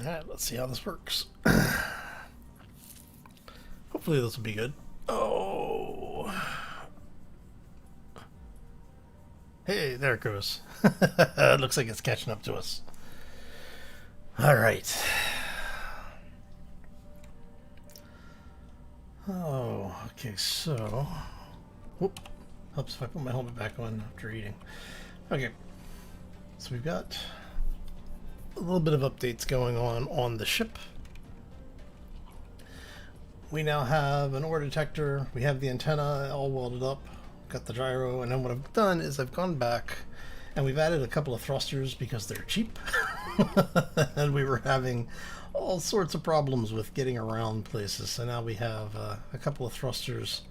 Alright, let's see how this works. Hopefully this will be good. Oh. Hey, there it goes. It looks like it's catching up to us. Alright. Oh, okay, so... Whoop. Helps if I put my helmet back on after eating. Okay. So we've got a little bit of updates going on the ship. We now have an ore detector. We have the antenna all welded up. Got the gyro, and then what I've done is I've gone back and we've added a couple of thrusters because they're cheap. And we were having all sorts of problems with getting around places. So now we have a couple of thrusters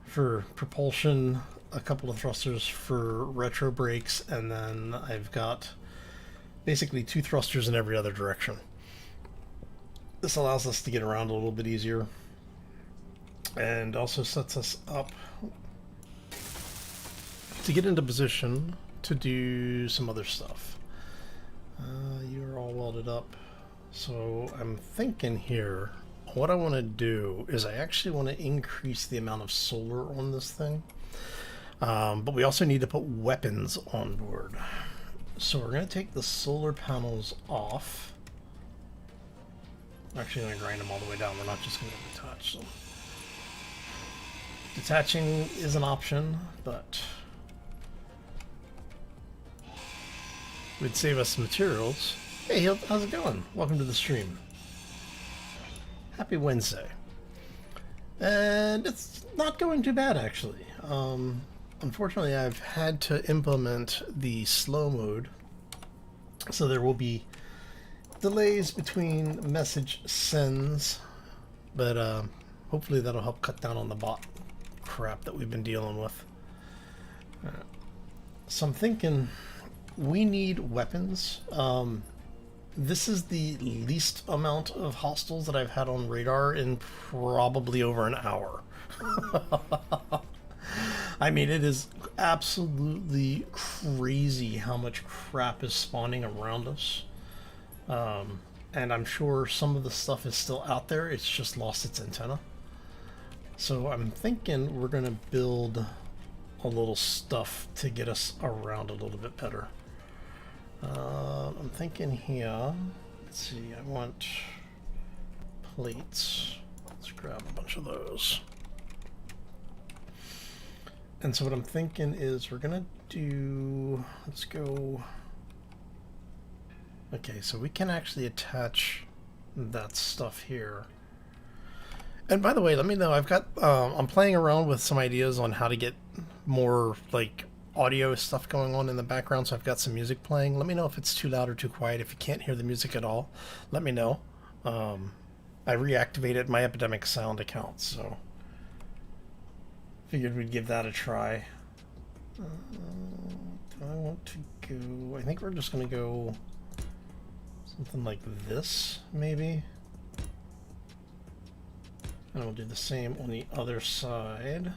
for propulsion, a couple of thrusters for retro brakes, and then I've got basically 2 thrusters in every other direction. This allows us to get around a little bit easier and also sets us up to get into position to do some other stuff. You're all welded up. So I'm thinking here, what I want to do is I actually want to increase the amount of solar on this thing. But we also need to put weapons on board. So we're going to take the solar panels off. I'm actually going to grind them all the way down. We're not just going to detach them. Detaching is an option, but would save us materials. Hey, how's it going? Welcome to the stream. Happy Wednesday. And it's not going too bad, actually. Unfortunately, I've had to implement the slow mode, so there will be delays between message sends, but hopefully that'll help cut down on the bot crap that we've been dealing with. So I'm thinking we need weapons. This is the least amount of hostiles that I've had on radar in probably over an hour. I mean, it is absolutely crazy how much crap is spawning around us. And I'm sure some of the stuff is still out there, it's just lost its antenna. So I'm thinking we're going to build a little stuff to get us around a little bit better. I'm thinking here, let's see, I want plates. Let's grab a bunch of those. And so what I'm thinking is we're gonna do, let's go, okay, so we can actually attach that stuff here. And by the way, let me know, I've got, I'm playing around with some ideas on how to get more like audio stuff going on in the background, so I've got some music playing. Let me know if it's too loud or too quiet. If you can't hear the music at all, let me know. I reactivated my Epidemic Sound account, so figured we'd give that a try. Do I want to go, I think we're just gonna go something like this, maybe. And we'll do the same on the other side.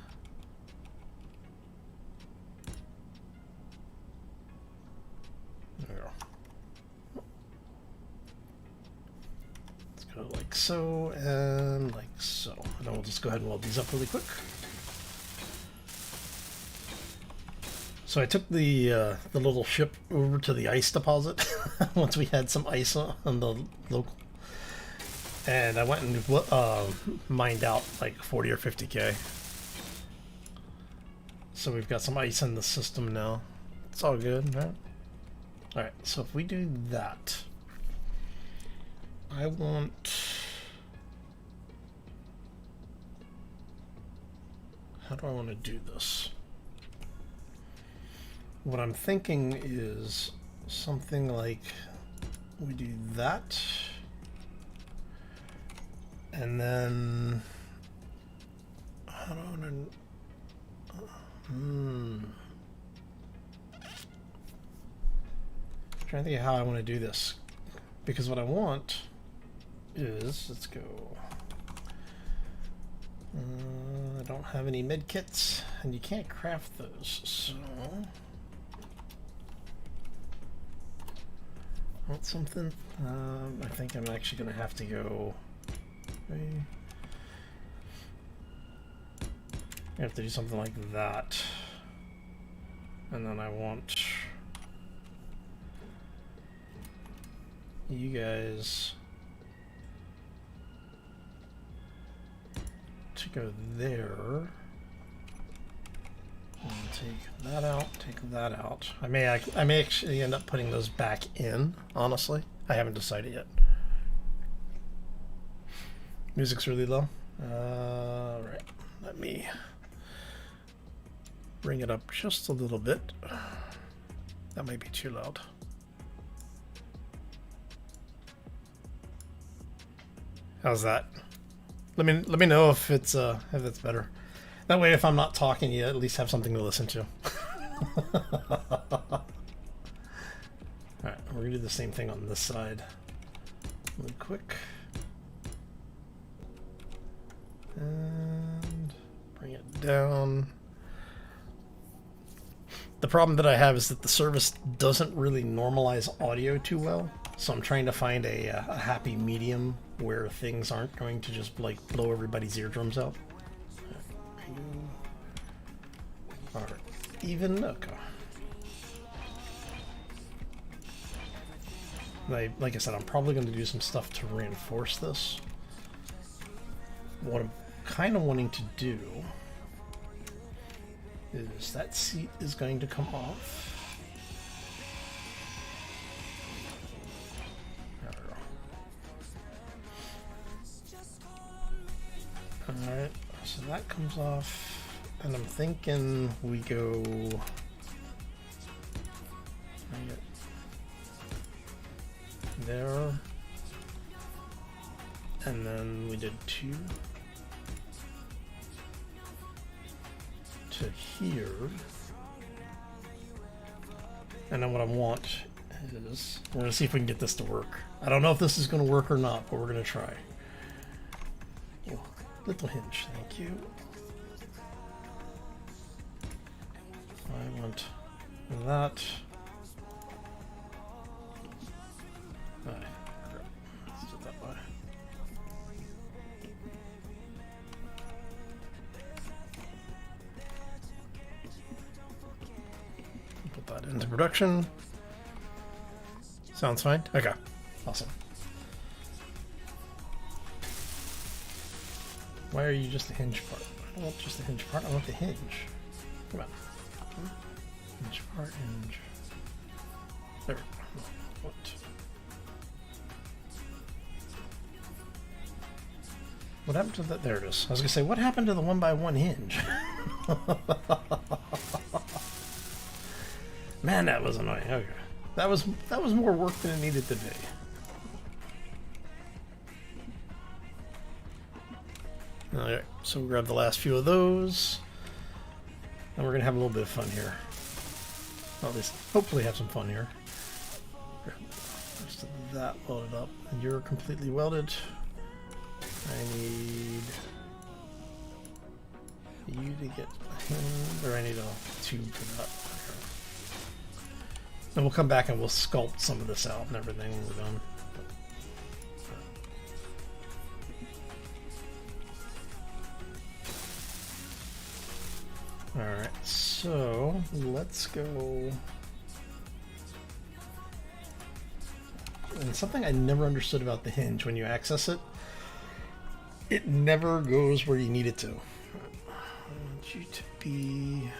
There we go. Let's go like so and like so. And then we'll just go ahead and weld these up really quick. So I took the little ship over to the ice deposit once we had some ice on the local, and I went and mined out like 40 or 50k. So we've got some ice in the system now. It's all good, right? All right. So if we do that, I want. How do I want to do this? What I'm thinking is something like we do that, and then I don't know. Trying to think of how I want to do this, because what I want is, let's go. I don't have any med kits, and you can't craft those, so Want something? I think I'm actually going to have to go. I have to do something like that. And then I want you guys to go there. And take that out, take that out. I may actually end up putting those back in, honestly. I haven't decided yet. Music's really low. Right, let me bring it up just a little bit. That might be too loud. How's that? Let me know if it's better. That way, if I'm not talking, you at least have something to listen to. Alright, we're gonna do the same thing on this side. Really quick. And bring it down. The problem that I have is that the service doesn't really normalize audio too well. So I'm trying to find a happy medium where things aren't going to just like blow everybody's eardrums out. Alright, even, okay. Like I said, I'm probably going to do some stuff to reinforce this. What I'm kind of wanting to do is that seat is going to come off. Alright, so that comes off. And I'm thinking we go there, and then we did 2 to here, and then what I want is we're gonna see if we can get this to work. I don't know if this is gonna work or not, but we're gonna try. Oh, little hinge, thank you. I want that. Alright, crap. Let's do it that way. Put that into production. Sounds fine? Okay, awesome. Why are you just the hinge part? I don't want just the hinge part, I want the hinge. Come on. Hinge part, hinge. There. What? What happened to that? There it is. I was gonna say, what happened to the 1x1 hinge? Man, that was annoying. Okay, that was more work than it needed to be. All right, so we'll grab the last few of those, and we're gonna have a little bit of fun here. Well, at least hopefully have some fun here. Grab the rest of that welded up, and you're completely welded. I need you to get a hand, or I need a tube for that. And we'll come back and we'll sculpt some of this out and everything when we're done. Alright, so let's go. And something I never understood about the hinge, when you access it, it never goes where you need it to. I want you to be...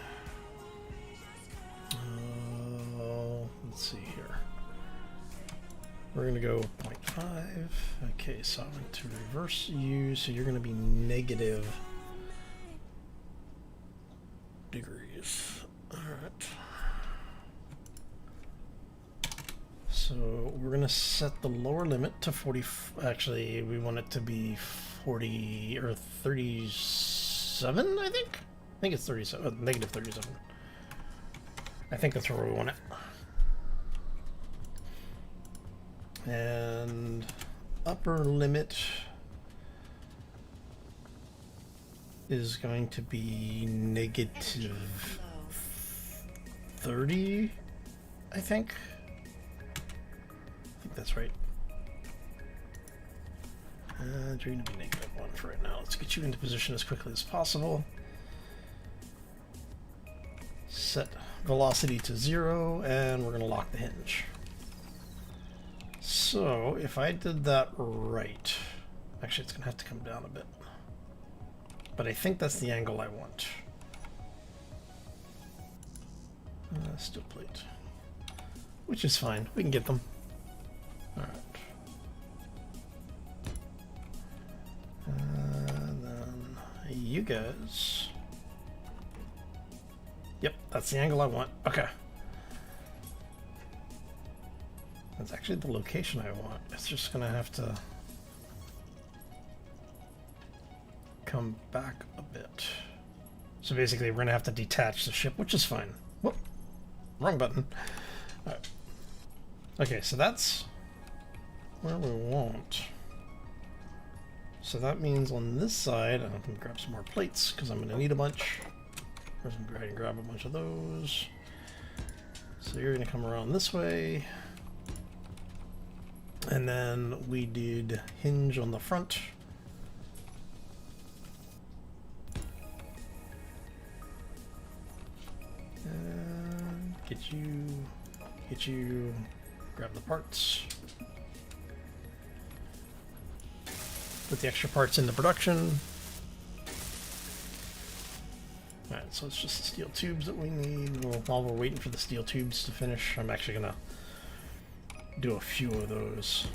let's see here. We're going to go 0.5. Okay, so I want to reverse you, so you're going to be negative degrees. Alright. So we're going to set the lower limit to 40. Actually, we want it to be 40 or 37, I think? I think it's 37, negative 37. I think that's where we want it. And upper limit is going to be negative 30, I think. think that's right. And you're going to be -1 for right now. Let's get you into position as quickly as possible. Set velocity to 0, and we're going to lock the hinge. So if I did that right, actually it's going to have to come down a bit. But I think that's the angle I want. Steel plate. Which is fine. We can get them. Alright. And then you guys. Yep, that's the angle I want. Okay. That's actually the location I want. It's just gonna have to come back a bit. So basically we're gonna have to detach the ship, which is fine. Whoop. Wrong button. All right. Okay, so that's where we want. So that means on this side, I'm gonna grab some more plates because I'm gonna need a bunch. I'm gonna go ahead and grab a bunch of those. So you're gonna come around this way. And then we did hinge on the front. And get you, grab the parts. Put the extra parts into production. Alright, so it's just the steel tubes that we need. Well, while we're waiting for the steel tubes to finish, I'm actually gonna do a few of those.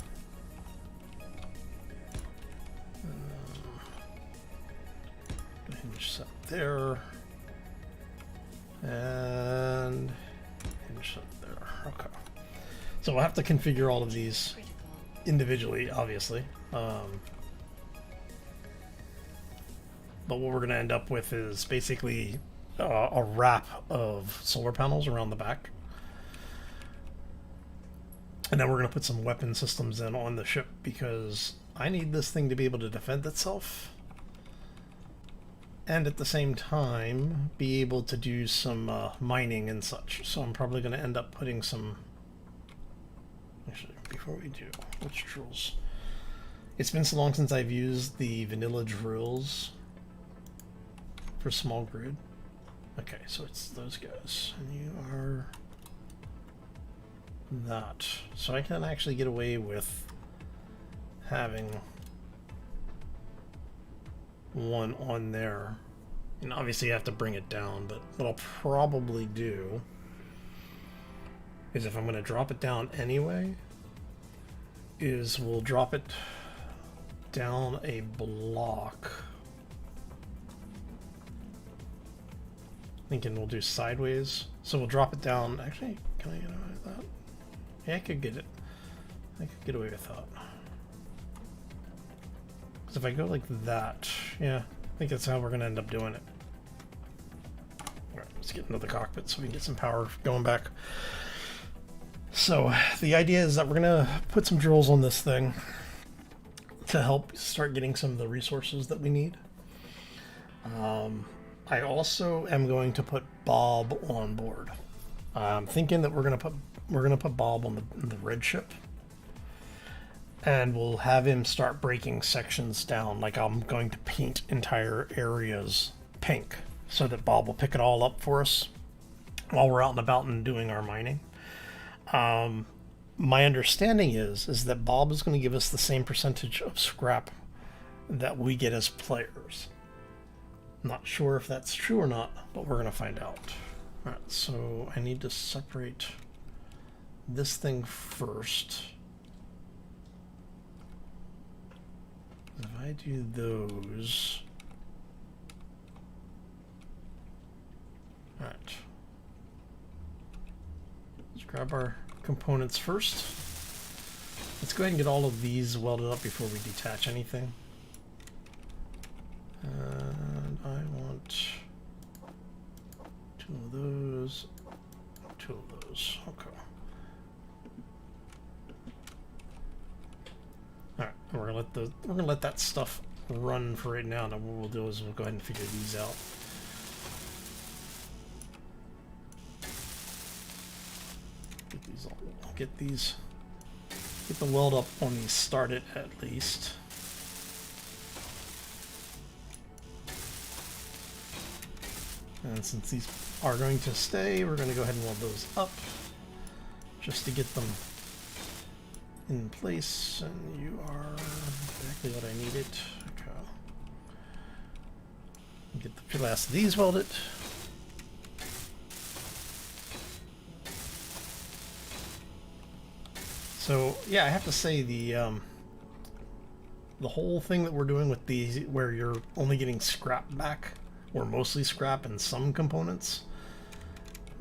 Hinge set there. And hinge set there. Okay. So we'll have to configure all of these individually, obviously. But what we're going to end up with is basically a wrap of solar panels around the back. And then we're going to put some weapon systems in on the ship because I need this thing to be able to defend itself. And at the same time, be able to do some mining and such. So I'm probably going to end up putting some... Actually, before we do, which drills? It's been so long since I've used the vanilla drills for small grid. Okay, so it's those guys. And you are... that. So I can actually get away with having one on there. And obviously you have to bring it down, but what I'll probably do is, if I'm going to drop it down anyway, is we'll drop it down a block. Thinking we'll do sideways. So we'll drop it down. Actually, can I get away with that? Yeah, I could get it. I could get away with that. Because if I go like that, yeah, I think that's how we're going to end up doing it. Alright, let's get into the cockpit so we can get some power going back. So the idea is that we're going to put some drills on this thing to help start getting some of the resources that we need. I also am going to put Bob on board. I'm thinking that we're going to put Bob on the red ship. And we'll have him start breaking sections down. Like, I'm going to paint entire areas pink so that Bob will pick it all up for us while we're out and about and doing our mining. My understanding is that Bob is going to give us the same percentage of scrap that we get as players. Not sure if that's true or not, but we're going to find out. Alright, so I need to separate this thing first. If I do those... Alright. Let's grab our components first. Let's go ahead and get all of these welded up before we detach anything. And I want 2 of those, 2 of those. Okay. Alright, we're gonna let that stuff run for right now. Now what we'll do is we'll go ahead and figure these out. Get these Get the weld up when these started at least. And since these are going to stay, we're going to go ahead and weld those up just to get them in place. And you are exactly what I needed. Okay. Get the last of these welded. So yeah, I have to say the whole thing that we're doing with these, where you're only getting scrap back, or mostly scrap and some components,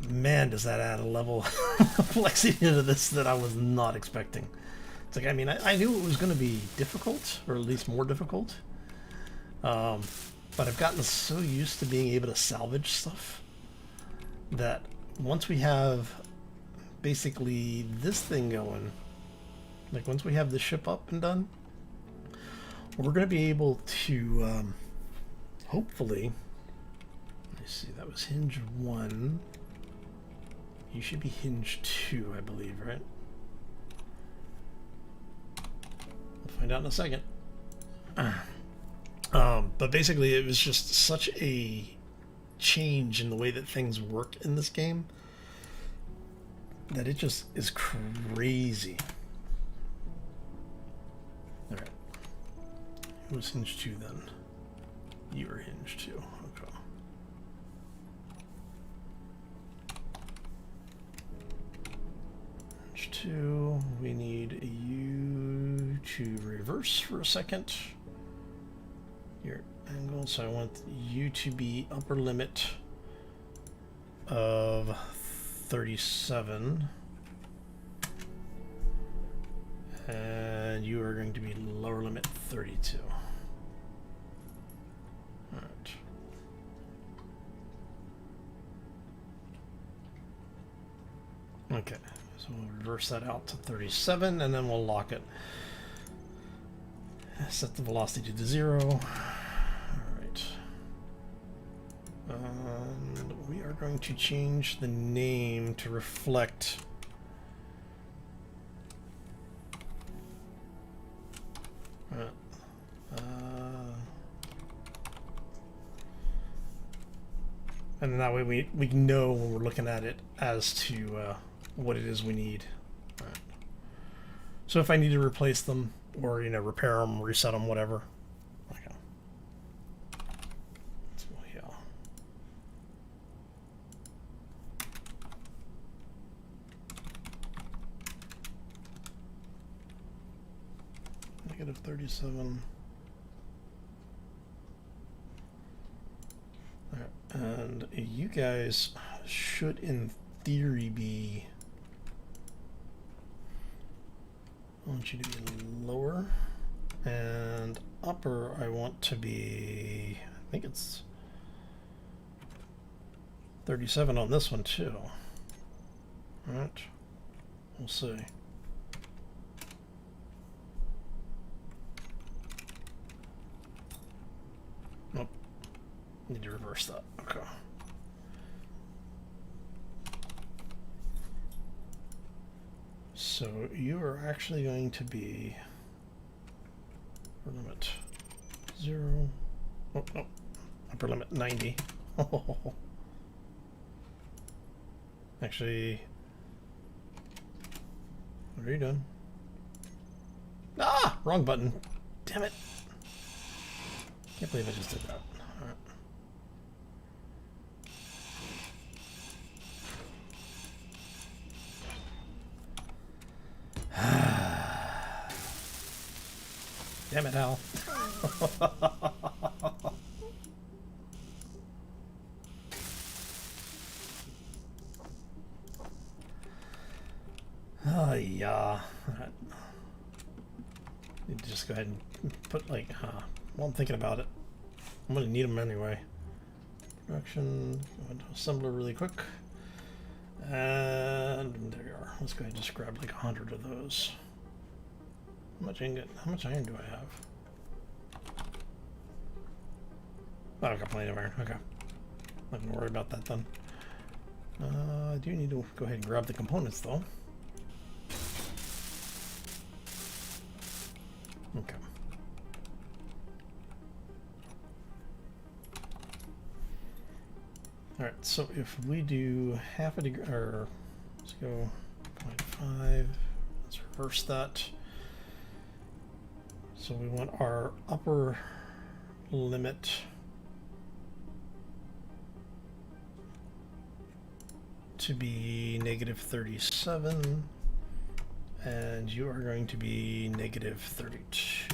man, does that add a level of complexity to this that I was not expecting. It's like, I mean, I knew it was going to be difficult, or at least more difficult, but I've gotten so used to being able to salvage stuff that once we have basically this thing going, like once we have the ship up and done, we're going to be able to hopefully, let's see, that was hinge 1. You should be hinge 2, I believe, right? We'll find out in a second. But basically it was just such a change in the way that things work in this game that it just is crazy. Alright. Who was hinge 2 then? You were hinge 2. Okay. Hinge 2. We need you to reverse for a second. Your angle. So I want you to be upper limit of 37. And you are going to be lower limit 32. Alright. Okay, so we'll reverse that out to 37 and then we'll lock it. Set the velocity to 0. Alright. And we are going to change the name to reflect and then that way we know when we're looking at it as to what it is we need. All right. So if I need to replace them or, you know, repair them, reset them, whatever. Okay. So, yeah. Negative 37. And you guys should, in theory, be... I want you to be lower. And upper, I want to be... I think it's 37 on this one, too. Alright. We'll see. Nope. Need to reverse that. Okay. So you are actually going to be upper limit 0. Oh, no. Upper limit 90. Oh. Actually, what are you doing? Ah! Wrong button. Damn it. Can't believe I just did that. All right. Damn it, Hal. Oh, yeah. Right. Need to just go ahead and put, like, well, I'm thinking about it. I'm going to need them anyway. Production, assembler really quick. And there you are. Let's go ahead and just grab like 100 of those. How much iron do I have? Oh, I've got plenty of iron. Okay. Not gonna worry about that then. I do need to go ahead and grab the components though. Okay. All right, so if we do half a degree, or let's go 0.5, let's reverse that. So we want our upper limit to be -37, and you are going to be -32.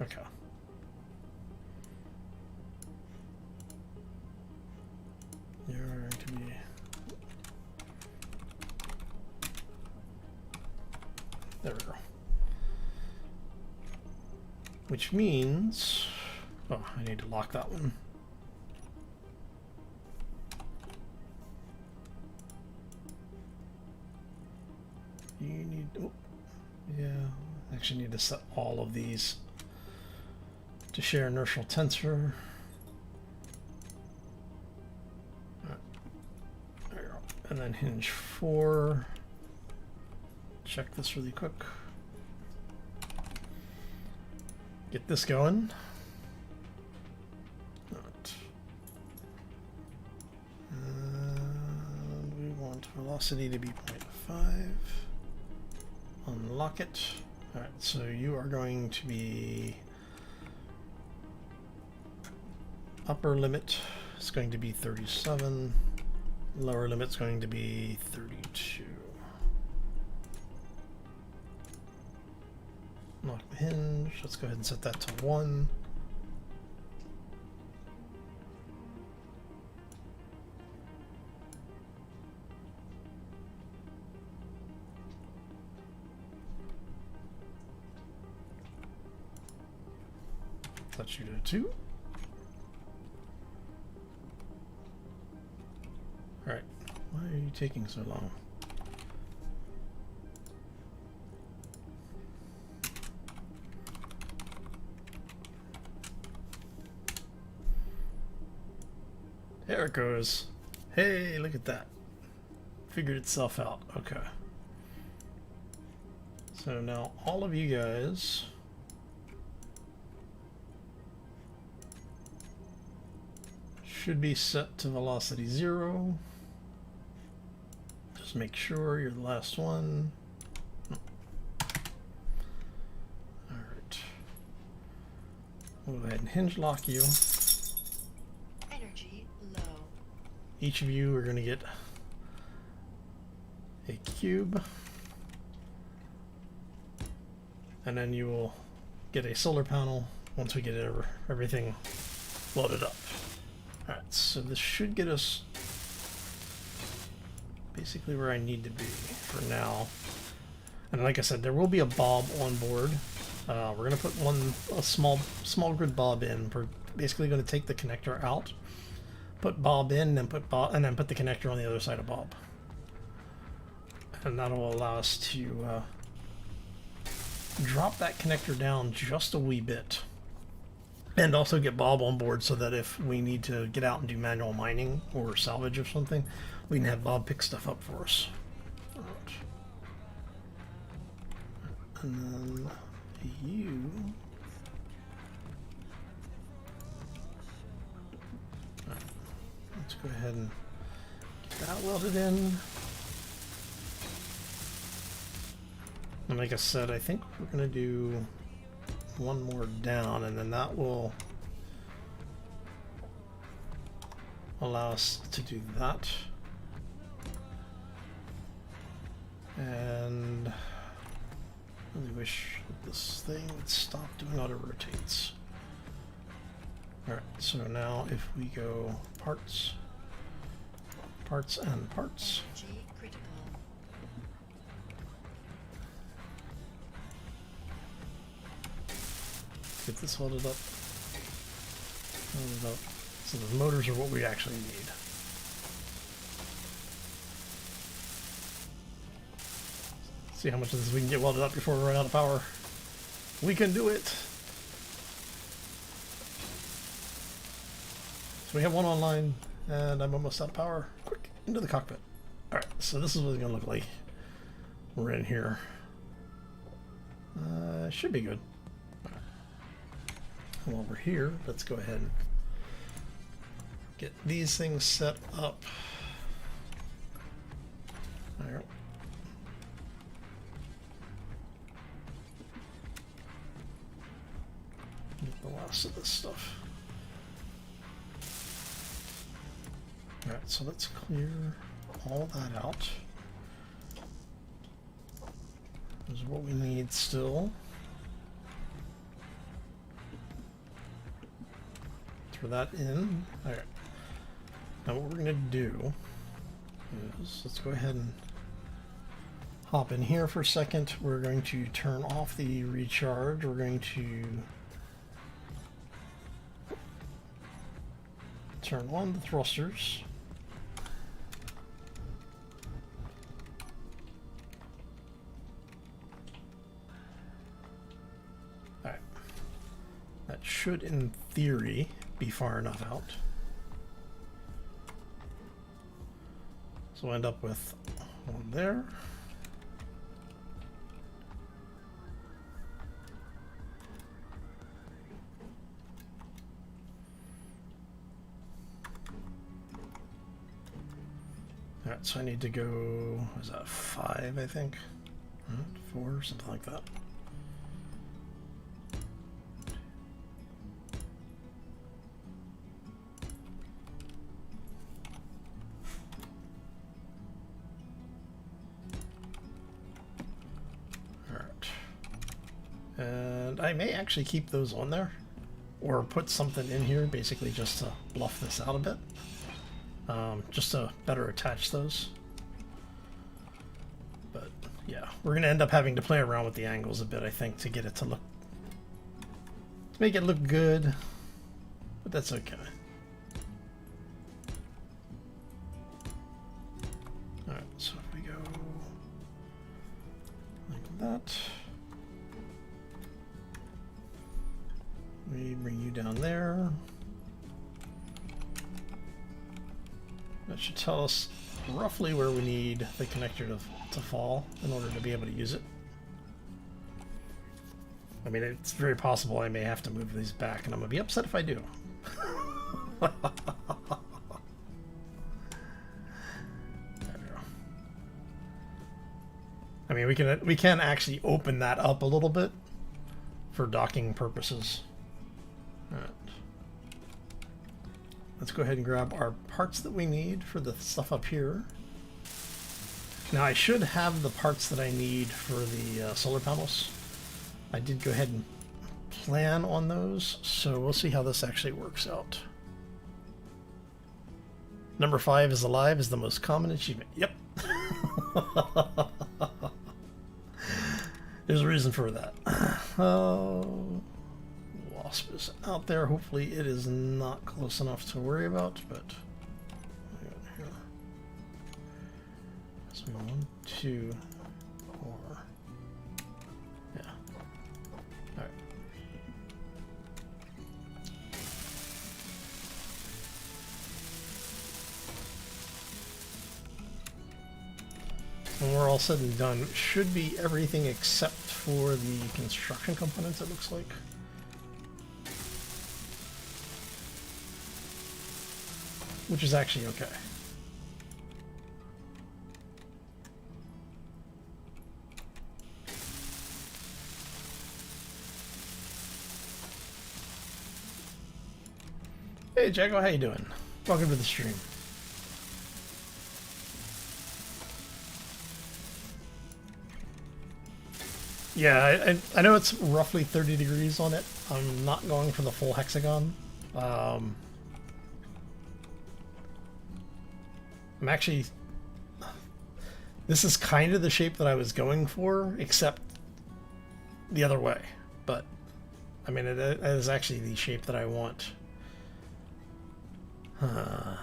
Okay. You're going to be there we go. Which means, oh, I need to lock that one. You need, oh, yeah, I actually need to set all of these to share inertial tensor. There we go. And then hinge 4. Check this really quick. Get this going. Right. And we want velocity to be 0.5. Unlock it. Alright, so you are going to be upper limit is going to be 37. Lower limit is going to be 32. Lock the hinge. Let's go ahead and set that to 1. Set you to 2. Alright, why are you taking so long? There it goes. Hey, look at that. Figured itself out. Okay. So now all of you guys should be set to velocity 0. Just make sure you're the last one. Alright. We'll go ahead and hinge lock you. Energy low. Each of you are going to get a cube. And then you will get a solar panel once we get everything loaded up. Alright, so this should get us basically where I need to be for now. And like I said, there will be a bob on board. We're going to put a small grid bob in. We're basically going to take the connector out, put bob in, and then put the connector on the other side of bob. And that'll allow us to drop that connector down just a wee bit. And also get Bob on board so that if we need to get out and do manual mining or salvage or something, we can have Bob pick stuff up for us. Right. And then you... Right. Let's go ahead and get that welded in. And like I said, I think we're going to do one more down, and then that will allow us to do that. And I really wish that this thing would stop doing auto rotates. Alright, so now if we go parts, parts and parts. Energy critical. Get this welded up. So the motors are what we actually need. See how much of this we can get welded up before we run out of power. We can do it! So we have one online, and I'm almost out of power. Quick, into the cockpit. Alright, so this is what it's going to look like we're in here. Should be good. While we're here, let's go ahead and get these things set up. There. Get the last of this stuff. Alright, so let's clear all that out. This is what we need still. Throw that in. Alright. Now what we're going to do is, let's go ahead and hop in here for a second. We're going to turn off the recharge. We're going to turn on the thrusters. Alright. That should, in theory, be far enough out. So we'll end up with one there. Alright, so I need to go, what is that, 5, I think? 4, something like that. And I may actually keep those on there, or put something in here basically just to bluff this out a bit, just to better attach those. But yeah, we're gonna end up having to play around with the angles a bit, I think, to get it to make it look good, but that's okay. Alright, so if we go like that, we bring you down there. That should tell us roughly where we need the connector to fall in order to be able to use it. I mean, it's very possible I may have to move these back, and I'm going to be upset if I do. There we go. I mean, we can actually open that up a little bit for docking purposes. Alright. Let's go ahead and grab our parts that we need for the stuff up here. Now I should have the parts that I need for the solar panels. I did go ahead and plan on those, so we'll see how this actually works out. Number 5 is alive is the most common achievement. Yep. There's a reason for that. Oh. Wasp is out there. Hopefully it is not close enough to worry about, but here. So 1, 2, 4. Yeah. Alright. When we're all said and done, it should be everything except for the construction components, it looks like. Which is actually okay. Hey Jago, how you doing? Welcome to the stream. Yeah, I know it's roughly 30 degrees on it. I'm not going for the full hexagon. I'm actually... This is kind of the shape that I was going for, except the other way. But, I mean, it is actually the shape that I want. And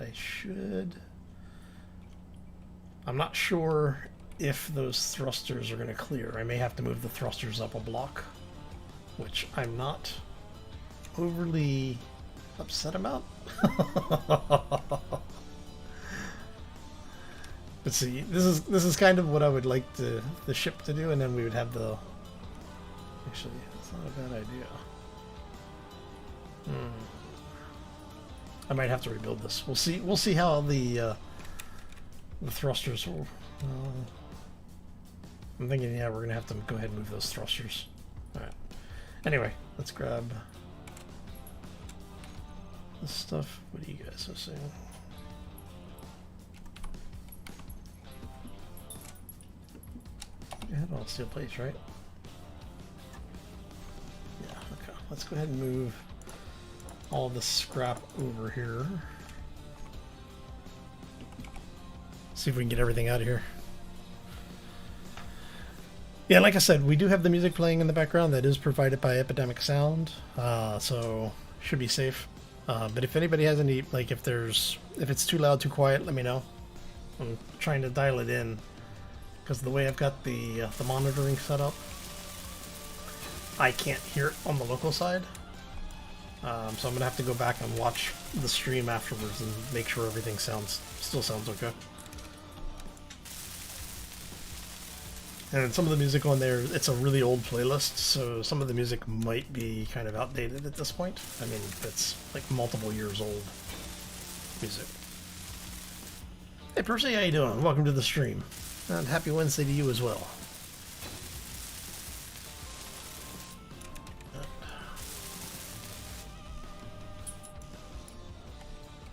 I should... I'm not sure if those thrusters are going to clear. I may have to move the thrusters up a block, which I'm not overly upset about. But see, this is kind of what I would like the ship to do, and then we would have the. Actually, that's not a bad idea. I might have to rebuild this. We'll see. We'll see how the thrusters will. I'm thinking, yeah, we're gonna have to go ahead and move those thrusters. All right. Anyway, let's grab this stuff. What do you guys are saying? You have all steel plates, right? Yeah. Okay. Let's go ahead and move all the scrap over here. See if we can get everything out of here. Yeah, like I said, we do have the music playing in the background that is provided by Epidemic Sound, so should be safe. But if anybody has any, like if it's too loud, too quiet, let me know. I'm trying to dial it in because the way I've got the monitoring set up, I can't hear it on the local side. So I'm gonna have to go back and watch the stream afterwards and make sure everything still sounds okay. And some of the music on there, it's a really old playlist, so some of the music might be kind of outdated at this point. I mean, it's like multiple years old music. Hey Percy, how you doing? Welcome to the stream. And happy Wednesday to you as well.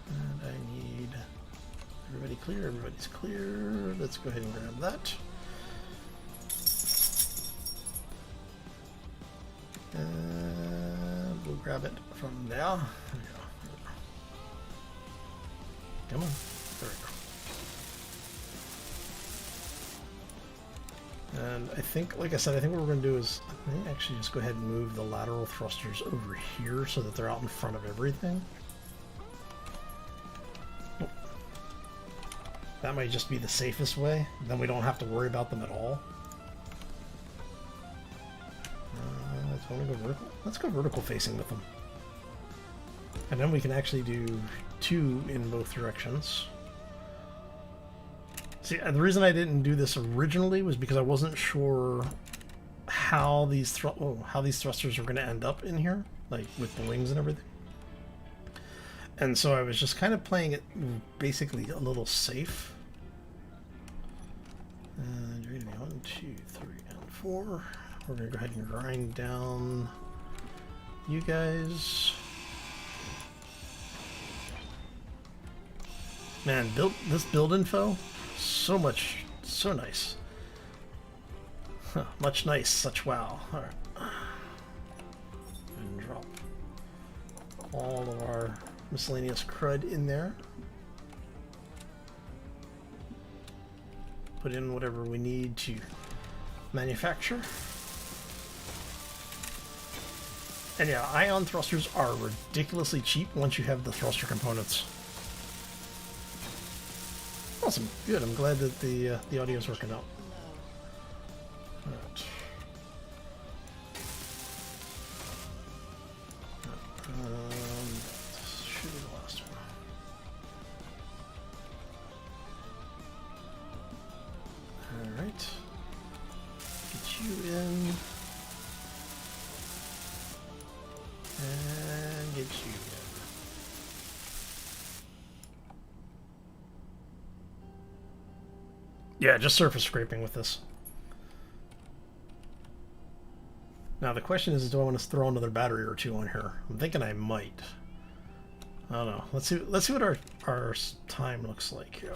And I need everybody clear, everybody's clear. Let's go ahead and grab that. And we'll grab it from there. There we go. Come on. Very cool. And I think, like I said, I think what we're going to do is I may actually just go ahead and move the lateral thrusters over here so that they're out in front of everything. Oh. That might just be the safest way. Then we don't have to worry about them at all. Want to go vertical? Let's go vertical facing with them. And then we can actually do 2 in both directions. See, the reason I didn't do this originally was because I wasn't sure how these thrusters are going to end up in here, like with the wings and everything. And so I was just kind of playing it basically a little safe. And you're going to be 1, 2, 3, and 4. We're going to go ahead and grind down you guys. Man, this build info, so nice. Huh, much nice, such wow. Alright. And drop all of our miscellaneous crud in there. Put in whatever we need to manufacture. And yeah, ion thrusters are ridiculously cheap once you have the thruster components. Awesome, good. I'm glad that the audio is working out. All right. Should be the last one. All right. Get you in. And get you in. Yeah, just surface scraping with this. Now the question is, do I want to throw another battery or 2 on here? I'm thinking I might. I don't know. Let's see what our time looks like here.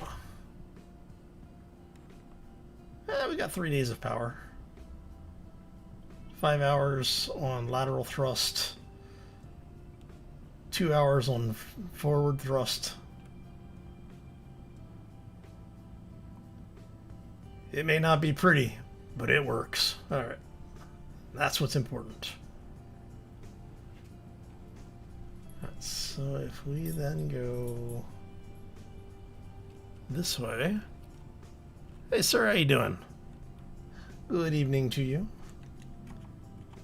We got 3 days of power. 5 hours on lateral thrust. 2 hours on forward thrust. It may not be pretty, but it works. All right. That's what's important. So if we then go this way. Hey sir, how you doing? Good evening to you.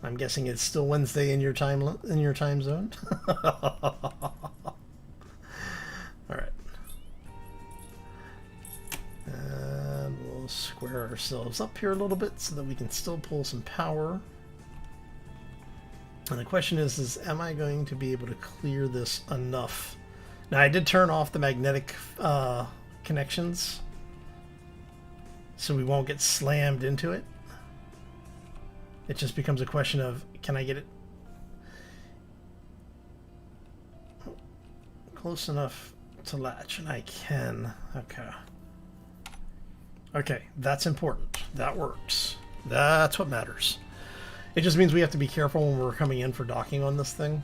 I'm guessing it's still Wednesday in your time zone. All right. square ourselves up here a little bit so that we can still pull some power. And the question is am I going to be able to clear this enough? Now, I did turn off the magnetic connections so we won't get slammed into it. It just becomes a question of, can I get it close enough to latch? And I can. Okay. Okay, that's important. That works. That's what matters. It just means we have to be careful when we're coming in for docking on this thing.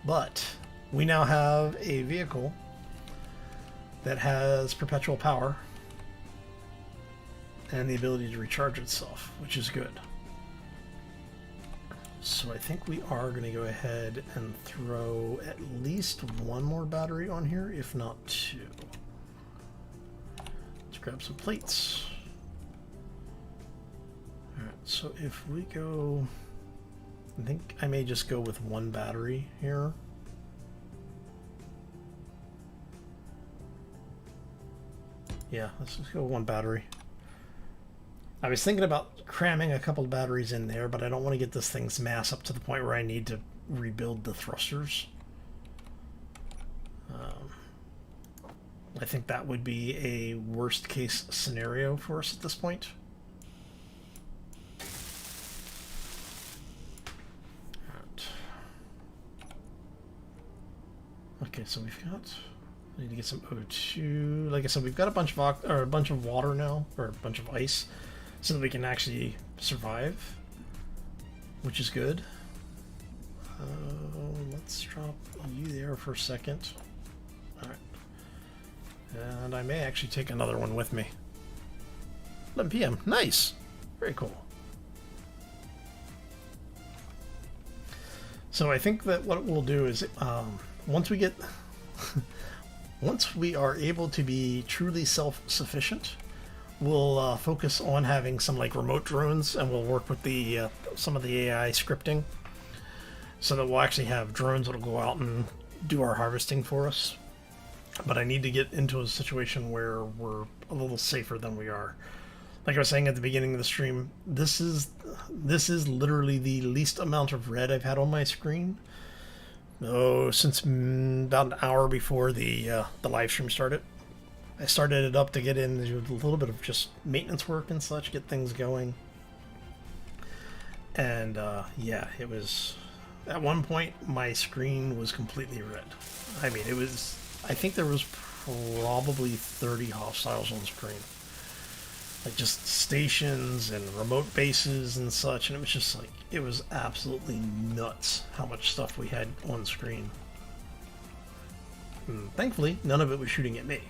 But we now have a vehicle that has perpetual power and the ability to recharge itself, which is good. So I think we are going to go ahead and throw at least one more battery on here, if not two. Let's grab some plates. Alright, so if we go... I think I may just go with one battery here. Yeah, let's just go one battery. I was thinking about cramming a couple of batteries in there, but I don't want to get this thing's mass up to the point where I need to rebuild the thrusters. I think that would be a worst case scenario for us at this point. Right. Okay, so we've got... I need to get some O2. Like I said, we've got a bunch of water now, or a bunch of ice, so that we can actually survive, which is good. Let's drop you there for a second. All right, and I may actually take another one with me. 11 p.m. Nice, very cool. So I think that what we'll do is once we get once we are able to be truly self-sufficient, we'll focus on having some like remote drones, and we'll work with the some of the AI scripting so that we'll actually have drones that'll go out and do our harvesting for us. But I need to get into a situation where we're a little safer than we are. Like I was saying at the beginning of the stream, this is literally the least amount of red I've had on my screen. Oh, since about an hour before the live stream started. I started it up to get in a little bit of just maintenance work and such, get things going. And yeah, it was... At one point, my screen was completely red. I mean, it was... I think there was probably 30 hostiles on screen. Like, just stations and remote bases and such, and it was just like... It was absolutely nuts how much stuff we had on screen. And thankfully, none of it was shooting at me.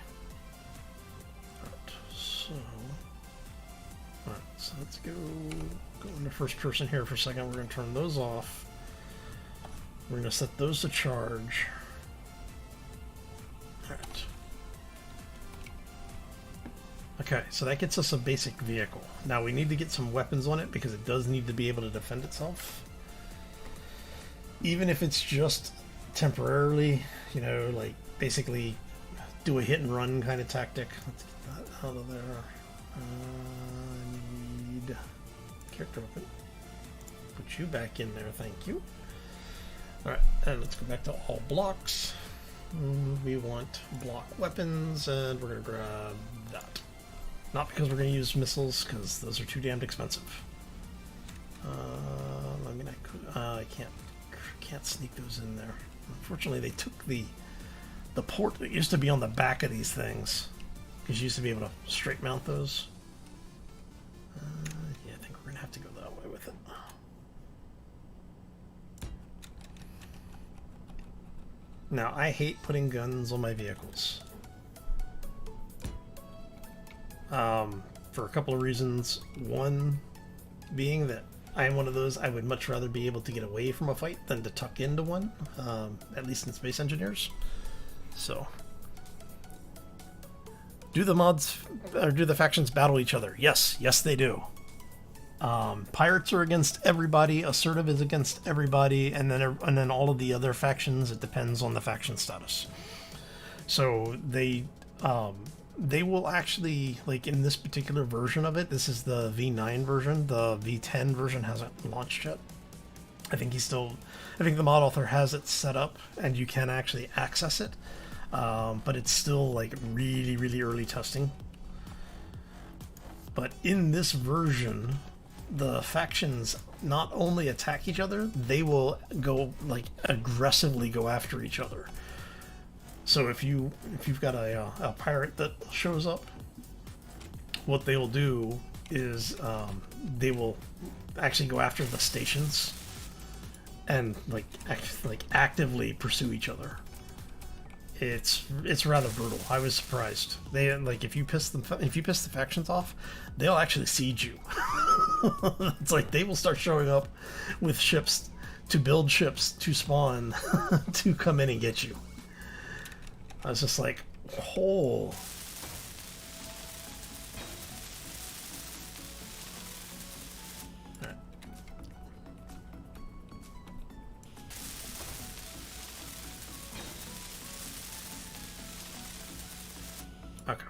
Alright, so let's go into first person here for a second. We're going to turn those off. We're going to set those to charge. Alright. Okay, so that gets us a basic vehicle. Now we need to get some weapons on it because it does need to be able to defend itself. Even if it's just temporarily, you know, like basically do a hit and run kind of tactic. Let's get that out of there. Need character weapon. Put you back in there, thank you. Alright, and let's go back to all blocks. We want block weapons, and we're going to grab that. Not because we're going to use missiles, because those are too damned expensive. I mean, I can't sneak those in there. Unfortunately, they took the port that used to be on the back of these things, because you used to be able to straight mount those. Yeah, I think we're going to have to go that way with it. Now, I hate putting guns on my vehicles. For a couple of reasons. One being that I am one of those, I would much rather be able to get away from a fight than to tuck into one, at least in Space Engineers. So, do the mods, or do the factions battle each other? Yes, yes they do. Pirates are against everybody, Assertive is against everybody, and then all of the other factions, it depends on the faction status. So they, they will actually, like in this particular version of it, this is the V9 version, the V10 version hasn't launched yet. I think the mod author has it set up and you can actually access it, but it's still like really, really early testing. But in this version, the factions not only attack each other, they will go like aggressively go after each other. So if you've got a pirate that shows up, what they will do is they will actually go after the stations and like actively pursue each other. It's rather brutal. I was surprised. They like if you piss the factions off, they'll actually siege you. It's like they will start showing up with ships to build ships to spawn to come in and get you. I was just like, oh. Okay.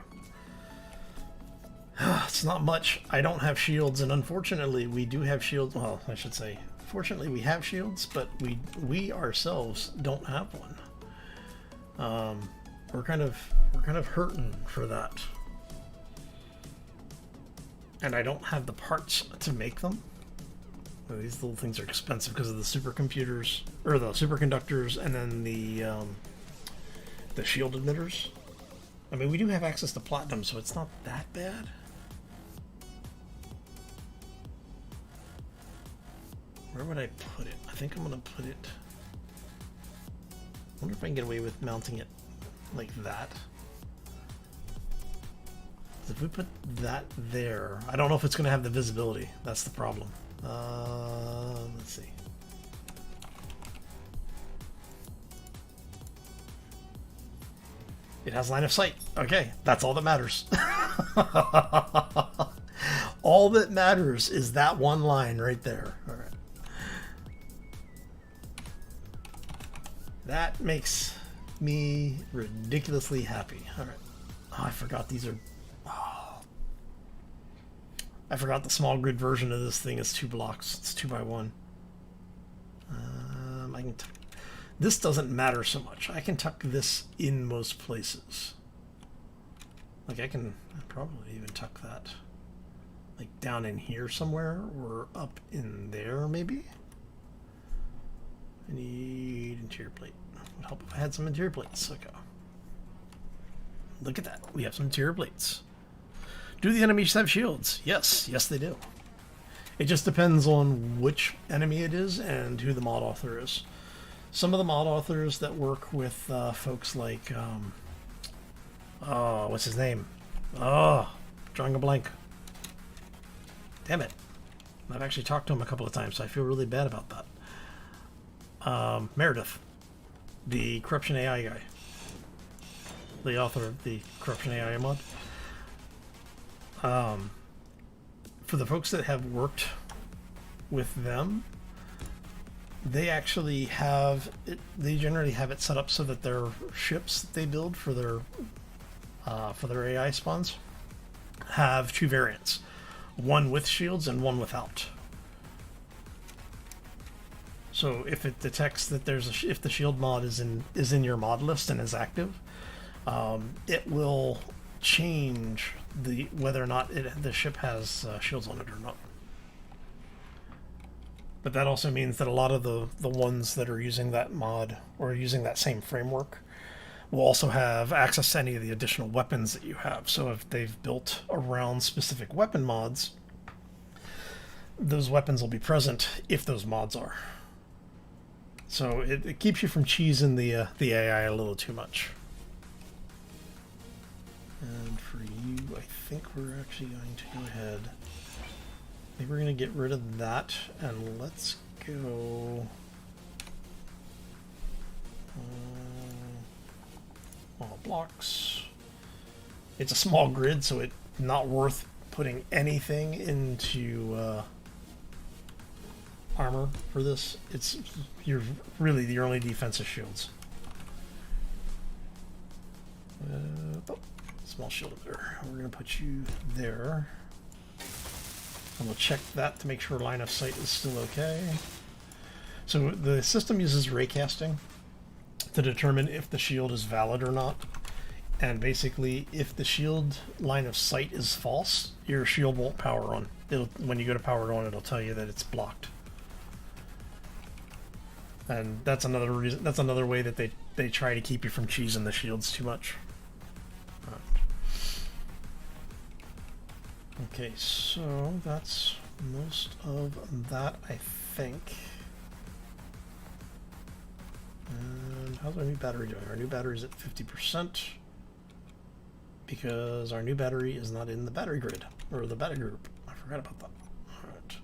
It's not much. I don't have shields, and unfortunately we do have shields. Well, I should say, fortunately we have shields, but we ourselves don't have one. We're kind of hurting for that. And I don't have the parts to make them. These little things are expensive because of the supercomputers, or the superconductors, and then the shield emitters. I mean, we do have access to platinum, so it's not that bad. Where would I put it? I think I'm gonna put it... I wonder if I can get away with mounting it like that. If we put that there, I don't know if it's gonna have the visibility. That's the problem. Let's see. It has line of sight. Okay, that's all that matters. All that matters is that one line right there. All right. That makes me ridiculously happy. All right. Oh, I forgot these are... Oh. I forgot the small grid version of this thing is 2 blocks. It's 2x1. I can... This doesn't matter so much. I can tuck this in most places. Like I can probably even tuck that like down in here somewhere or up in there maybe. I need interior plate. It would help if I had some interior plates. Okay. Look at that. We have some interior plates. Do the enemies have shields? Yes. Yes, they do. It just depends on which enemy it is and who the mod author is. Some of the mod authors that work with folks like, oh, what's his name? Oh, drawing a blank. Damn it. I've actually talked to him a couple of times, so I feel really bad about that. Meredith, the Corruption AI guy. The author of the Corruption AI mod. For the folks that have worked with them, they actually have it, they generally have it set up so that their ships that they build for their AI spawns have 2 variants, one with shields and one without. So if it detects that there's if the shield mod is in your mod list and is active, it will change whether or not the ship has shields on it or not. But that also means that a lot of the ones that are using that mod or using that same framework will also have access to any of the additional weapons that you have. So if they've built around specific weapon mods, those weapons will be present if those mods are. So it keeps you from cheesing the AI a little too much. And for you, I think we're actually going to go ahead. I think we're going to get rid of that, and let's go all blocks. It's a small grid, so it's not worth putting anything into armor for this. You're really the only defensive shields. Oh, let's small shield emitter. We're going to put you there. And we'll check that to make sure line of sight is still okay. So the system uses raycasting to determine if the shield is valid or not. And basically, if the shield line of sight is false, your shield won't power on. When you go to power it on, it'll tell you that it's blocked. And that's another reason. That's another way that they try to keep you from cheesing the shields too much. Okay, so that's most of that, I think. And how's our new battery doing? Our new battery's at 50%. Because our new battery is not in the battery grid, or the battery group. I forgot about that. Alright.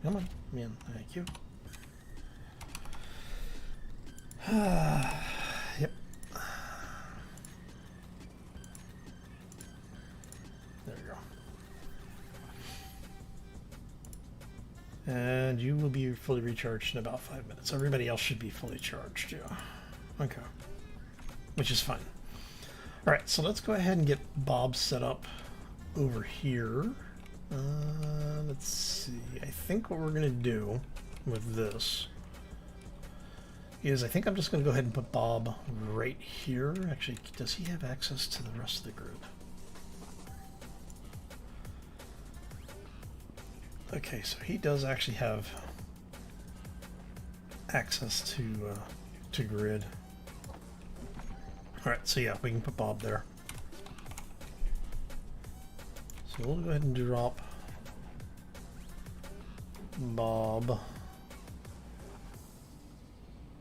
Come on, man, thank you. Yep. There we go. And you will be fully recharged in about 5 minutes. Everybody else should be fully charged, yeah. Okay. Which is fine. Alright, so let's go ahead and get Bob set up over here. Let's see. I think what we're going to do with this is I think I'm just going to go ahead and put Bob right here. Actually, does he have access to the rest of the grid? Okay, so he does actually have access to grid. Alright, so yeah, we can put Bob there. So we'll go ahead and drop Bob.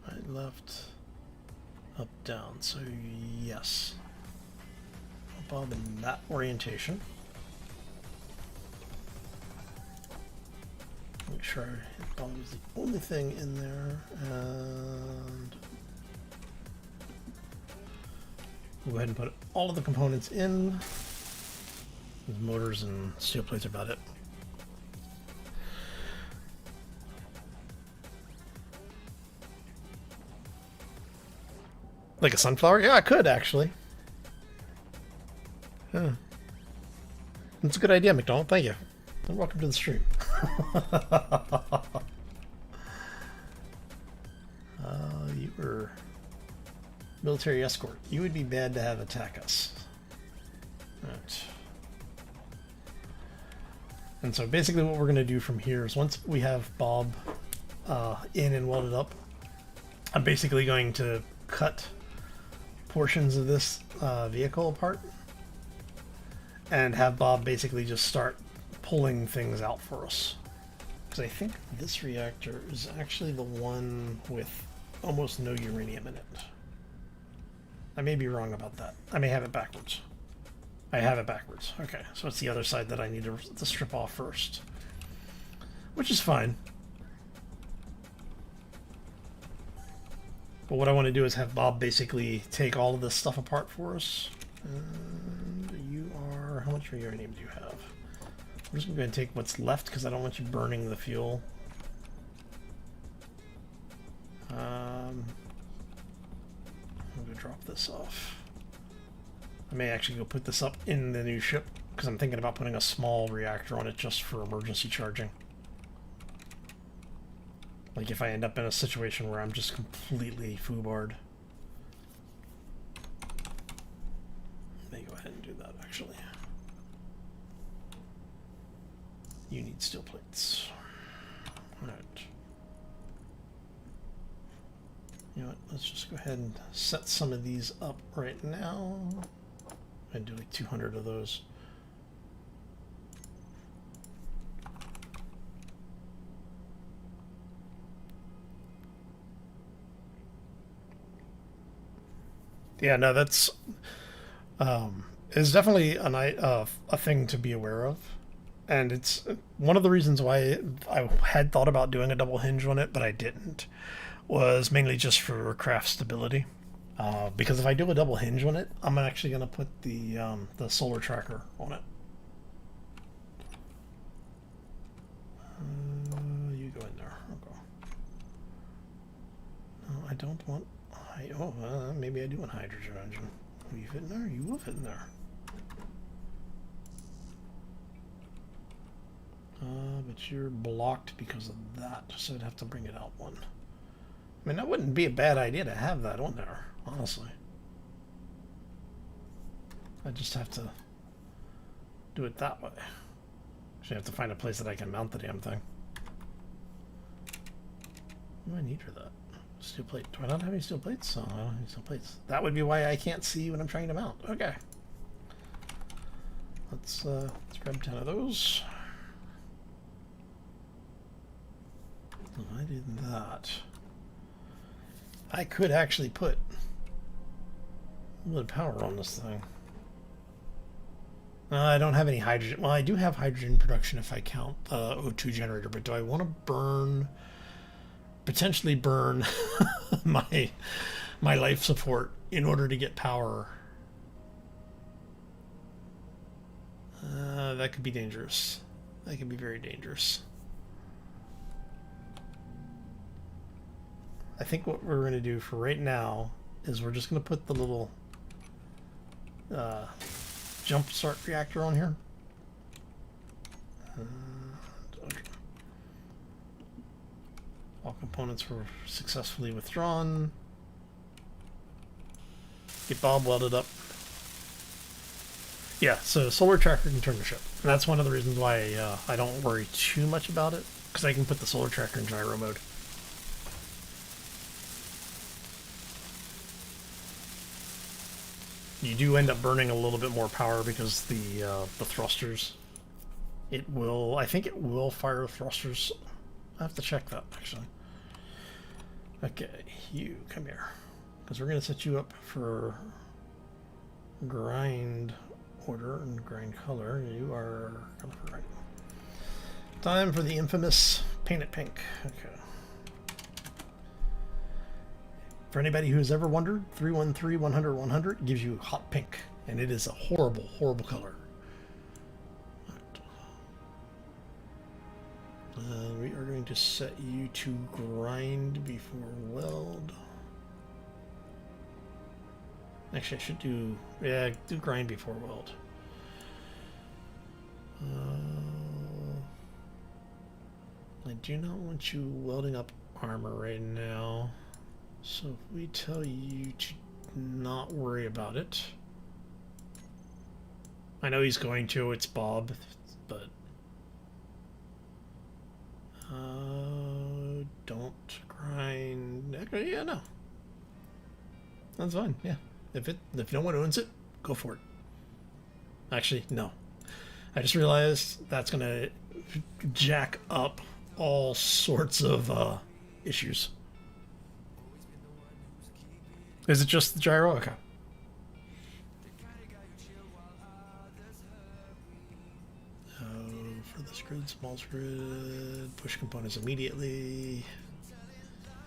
Right, left, up, down. So yes. Put Bob in that orientation. Make sure Bob is the only thing in there, and we'll go ahead and put all of the components in. The motors and steel plates are about it. Like a sunflower? Yeah, I could actually. Yeah. That's a good idea, McDonald. Thank you. And welcome to the stream. You were military escort. You would be bad to have attack us. Right. And so basically what we're going to do from here is once we have Bob in and welded up, I'm basically going to cut portions of this vehicle apart and have Bob basically just start pulling things out for us. Because I think this reactor is actually the one with almost no uranium in it. I may be wrong about that. I may have it backwards. I have it backwards. Okay, so it's the other side that I need to strip off first. Which is fine. But what I want to do is have Bob basically take all of this stuff apart for us. And you are... How much uranium do you have? I'm just going to take what's left because I don't want you burning the fuel. I'm going to drop this off. I may actually go put this up in the new ship because I'm thinking about putting a small reactor on it just for emergency charging. Like if I end up in a situation where I'm just completely foobarred. Let me go ahead and do that actually. You need steel plates. Alright. You know what, let's just go ahead and set some of these up right now. And do like 200 of those. Yeah, no, that's is definitely a thing to be aware of, and it's one of the reasons why I had thought about doing a double hinge on it, but I didn't. Was mainly just for craft stability. Because if I do a double hinge on it, I'm actually going to put the solar tracker on it. You go in there. Okay. No, I don't want... maybe I do want hydrogen engine. Will you fit in there? You will fit in there. But you're blocked because of that, so I'd have to bring it out one. I mean, that wouldn't be a bad idea to have that on there, honestly. I just have to do it that way. Actually, I have to find a place that I can mount the damn thing. What do I need for that? Steel plate. Do I not have any steel plates? Oh, I don't have any steel plates. That would be why I can't see when I'm trying to mount. Okay. Let's grab 10 of those. So I did that. I could actually put a little bit of power on this thing. I don't have any hydrogen. Well, I do have hydrogen production if I count the O2 generator, but do I want to burn, potentially burn my life support in order to get power? That could be dangerous. That could be very dangerous. I think what we're going to do for right now is we're just going to put the little jump start reactor on here. Okay. All components were successfully withdrawn. Get Bob welded up. Yeah, so solar tracker can turn the ship. And that's one of the reasons why I don't worry too much about it, because I can put the solar tracker in gyro mode. You do end up burning a little bit more power because the thrusters. It will. I think it will fire thrusters. I have to check that actually. Okay, you come here, because we're going to set you up for grind order and grind color. You are color right. Time for the infamous paint it pink. Okay. For anybody who's ever wondered, 313-100-100 gives you hot pink, and it is a horrible, horrible color. We are going to set you to grind before weld. Actually, I should do, yeah, do grind before weld. I do not want you welding up armor right now. So if we tell you to not worry about it. I know he's going to, it's Bob, but don't grind. Yeah, no. That's fine, yeah. If no one owns it, go for it. Actually, no. I just realized that's gonna jack up all sorts of issues. Is it just the gyro? Okay. For this grid, small grid, push components immediately.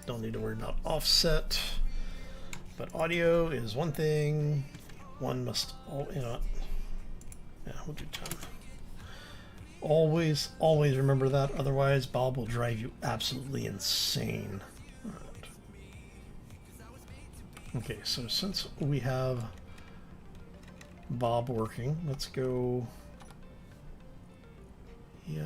Don't need to worry about offset. But audio is one thing. One must, you know, yeah, we'll do 10. Always, always remember that. Otherwise, Bob will drive you absolutely insane. Okay, so since we have Bob working, let's go. Yeah,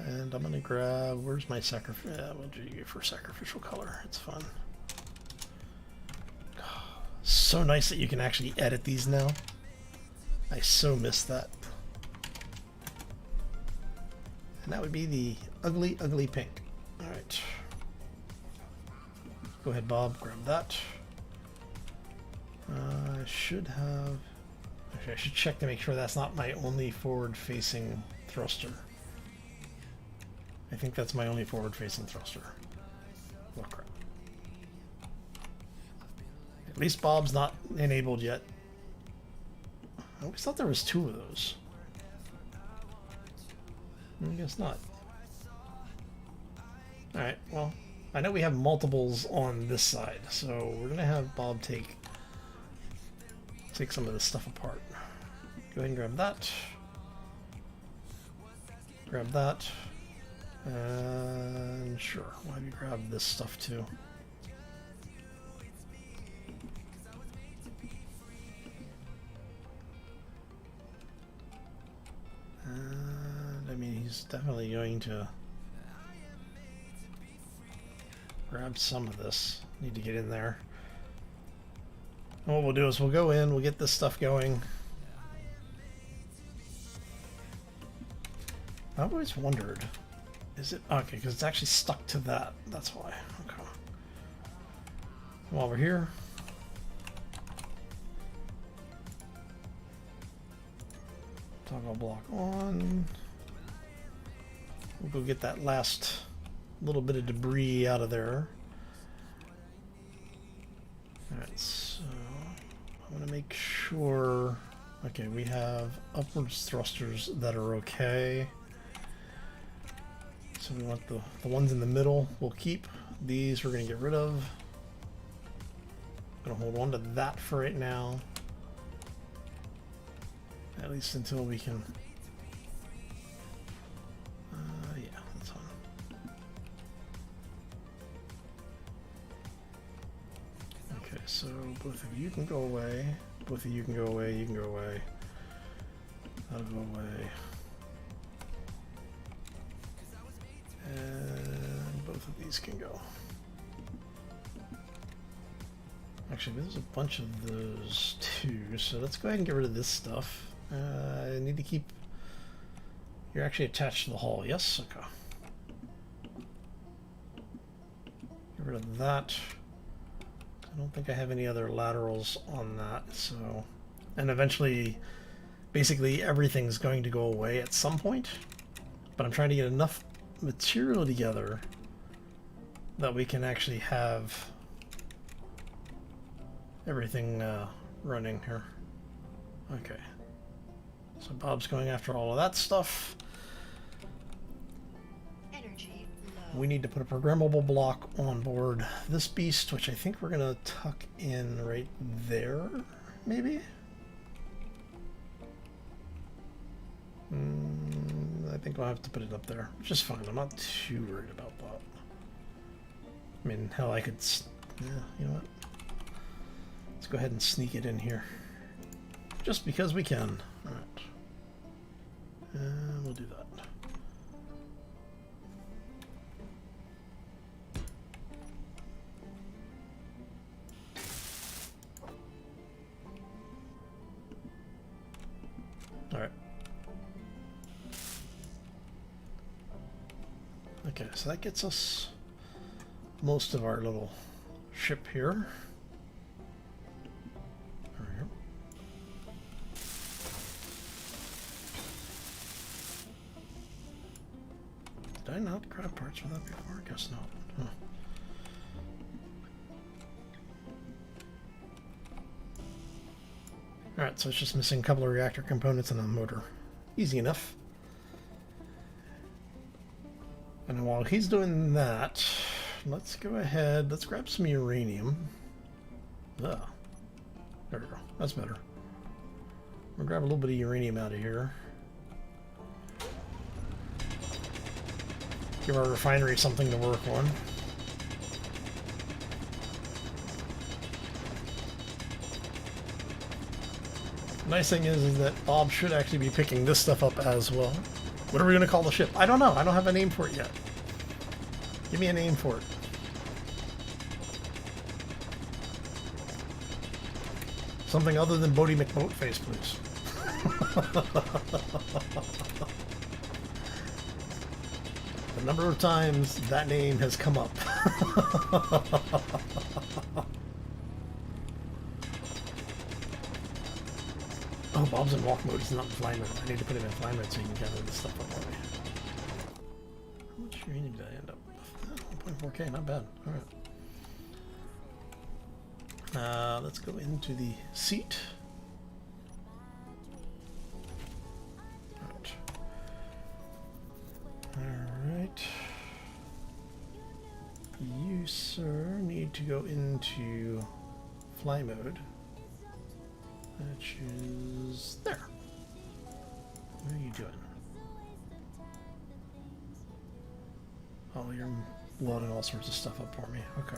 and I'm gonna grab. Where's my sacrifice? Yeah, we'll do you for sacrificial color. It's fun. So nice that you can actually edit these now. I so miss that. And that would be the ugly, ugly pink. All right. Go ahead, Bob. Grab that. I should have. Actually, I should check to make sure that's not my only forward-facing thruster. I think that's my only forward-facing thruster. Oh crap. At least Bob's not enabled yet. I always thought there was 2 of those. I guess not. Alright, well, I know we have multiples on this side, so we're gonna have Bob take some of this stuff apart. Go ahead and grab that. Grab that. And sure, why don't you grab this stuff too? he's definitely going to grab some of this. Need to get in there. And what we'll do is we'll go in, we'll get this stuff going. I've always wondered, is it okay? Because it's actually stuck to that. That's why. Okay. While we're here, toggle block on. We'll go get that last little bit of debris out of there. Alright, so I'm going to make sure. Okay, we have upwards thrusters that are okay. So we want the ones in the middle we'll keep. These we're going to get rid of. I'm going to hold on to that for right now. At least until we can... yeah, that's fine. Okay, so both of you can go away. Both of you can go away. You can go away. That'll go away. And both of these can go. Actually, there's a bunch of those too, so let's go ahead and get rid of this stuff. I need to keep... You're actually attached to the hull, yes? Okay. Get rid of that. I don't think I have any other laterals on that, so... And eventually, basically everything's going to go away at some point, but I'm trying to get enough material together that we can actually have everything running here. Okay, so Bob's going after all of that stuff. Energy low. We need to put a programmable block on board this beast, which I think we're gonna tuck in right there, maybe. I think I'll have to put it up there, which is fine. I'm not too worried about that. I mean, hell, I could... Yeah, you know what? Let's go ahead and sneak it in here. Just because we can. Alright. We'll do that. Alright. Okay, so that gets us most of our little ship here. Over here. Did I not grab parts for that before? I guess not. Huh. Alright, so it's just missing a couple of reactor components and a motor. Easy enough. And while he's doing that, let's go ahead, let's grab some uranium. There we go. That's better. We'll grab a little bit of uranium out of here. Give our refinery something to work on. The nice thing is that Bob should actually be picking this stuff up as well. What are we going to call the ship? I don't know. I don't have a name for it yet. Give me a name for it. Something other than Bodie McBoatface, please. The number of times that name has come up. Oh, Bob's in walk mode. He's not in fly mode. I need to put him in fly mode so he can gather this stuff up for me. How much uranium did I end up with? 1.4K, not bad. Alright. Let's go into the seat. Alright. You, sir, need to go into fly mode. Which is there. What are you doing? Oh, you're loading all sorts of stuff up for me. Okay.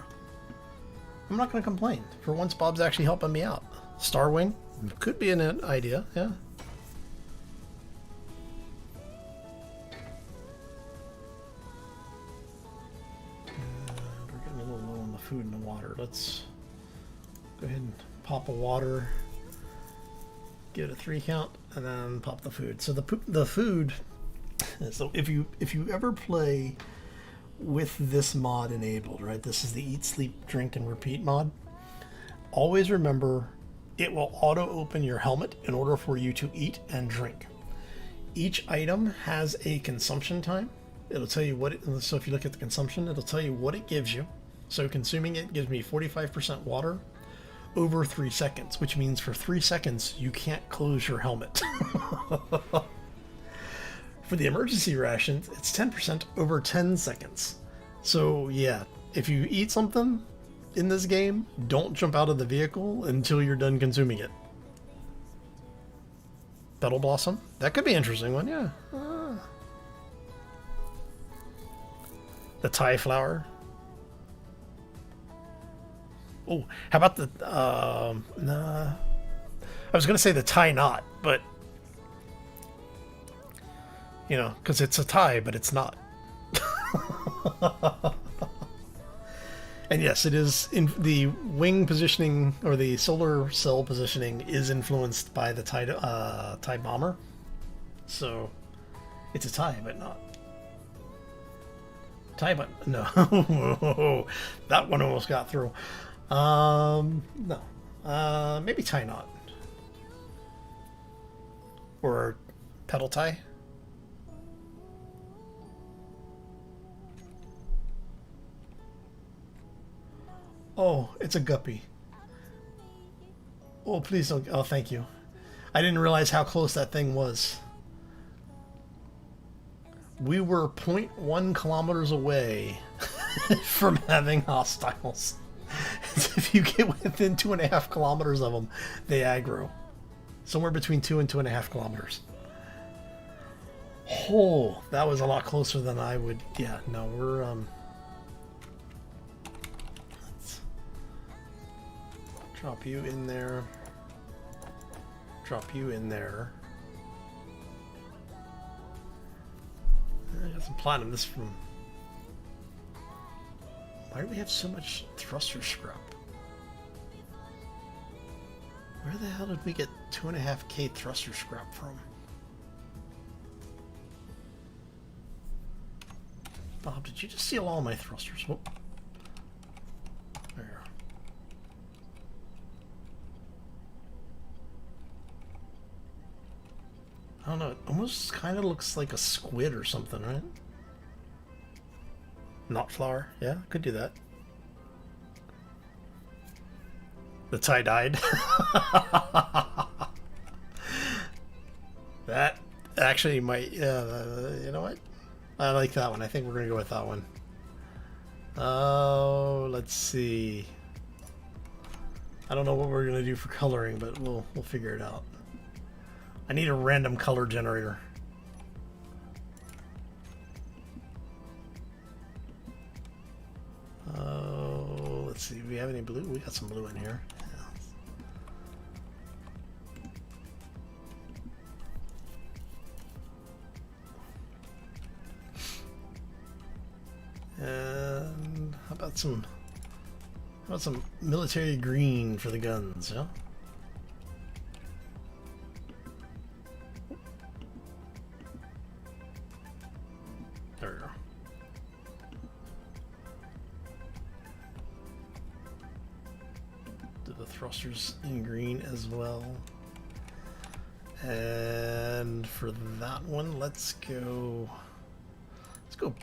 I'm not going to complain. For once, Bob's actually helping me out. Starwing could be an idea, yeah. food and the water. Let's go ahead and pop a water, give it a 3 count, and then pop the food. So the food. So if you ever play with this mod enabled, right? This is the eat, sleep, drink, and repeat mod. Always remember, it will auto open your helmet in order for you to eat and drink. Each item has a consumption time. It'll tell you what it, so if you look at the consumption, it'll tell you what it gives you. So consuming it gives me 45% water over 3 seconds, which means for 3 seconds you can't close your helmet. For the emergency rations, it's 10% over 10 seconds. So yeah, if you eat something in this game, don't jump out of the vehicle until you're done consuming it. Petal Blossom? That could be an interesting one, yeah. The Thai flower. Oh, how about the, nah. I was going to say the Thai knot, but, you know, because it's a Thai, but it's not. And yes, it is in the wing positioning, or the solar cell positioning is influenced by the Thai bomber. So it's a Thai, but not Thai, but no. That one almost got through. No. Maybe Thai knot. Or petal tie. Oh, it's a guppy. Oh, please don't. Oh, thank you. I didn't realize how close that thing was. We were 0.1 kilometers away from having hostiles. If you get within 2.5 kilometers of them, they aggro. Somewhere between 2 and 2.5 kilometers. Oh, that was a lot closer than I would. Yeah, no, we're let's drop you in there. Drop you in there. I got some platinum. This from. Why do we have so much thruster scrap? Where the hell did we get 2.5K thruster scrap from? Bob, did you just steal all my thrusters? Whoop. There. I don't know, it almost kind of looks like a squid or something, right? Knot flower, yeah, could do that. The tie-dyed. That actually might, you know what? I like that one. I think we're going to go with that one. Oh, let's see. I don't know what we're going to do for coloring, but we'll figure it out. I need a random color generator. Oh, let's see. Do we have any blue? We got some blue in here. And how about some military green for the guns, yeah? There we go. Do the thrusters in green as well. And for that one, let's go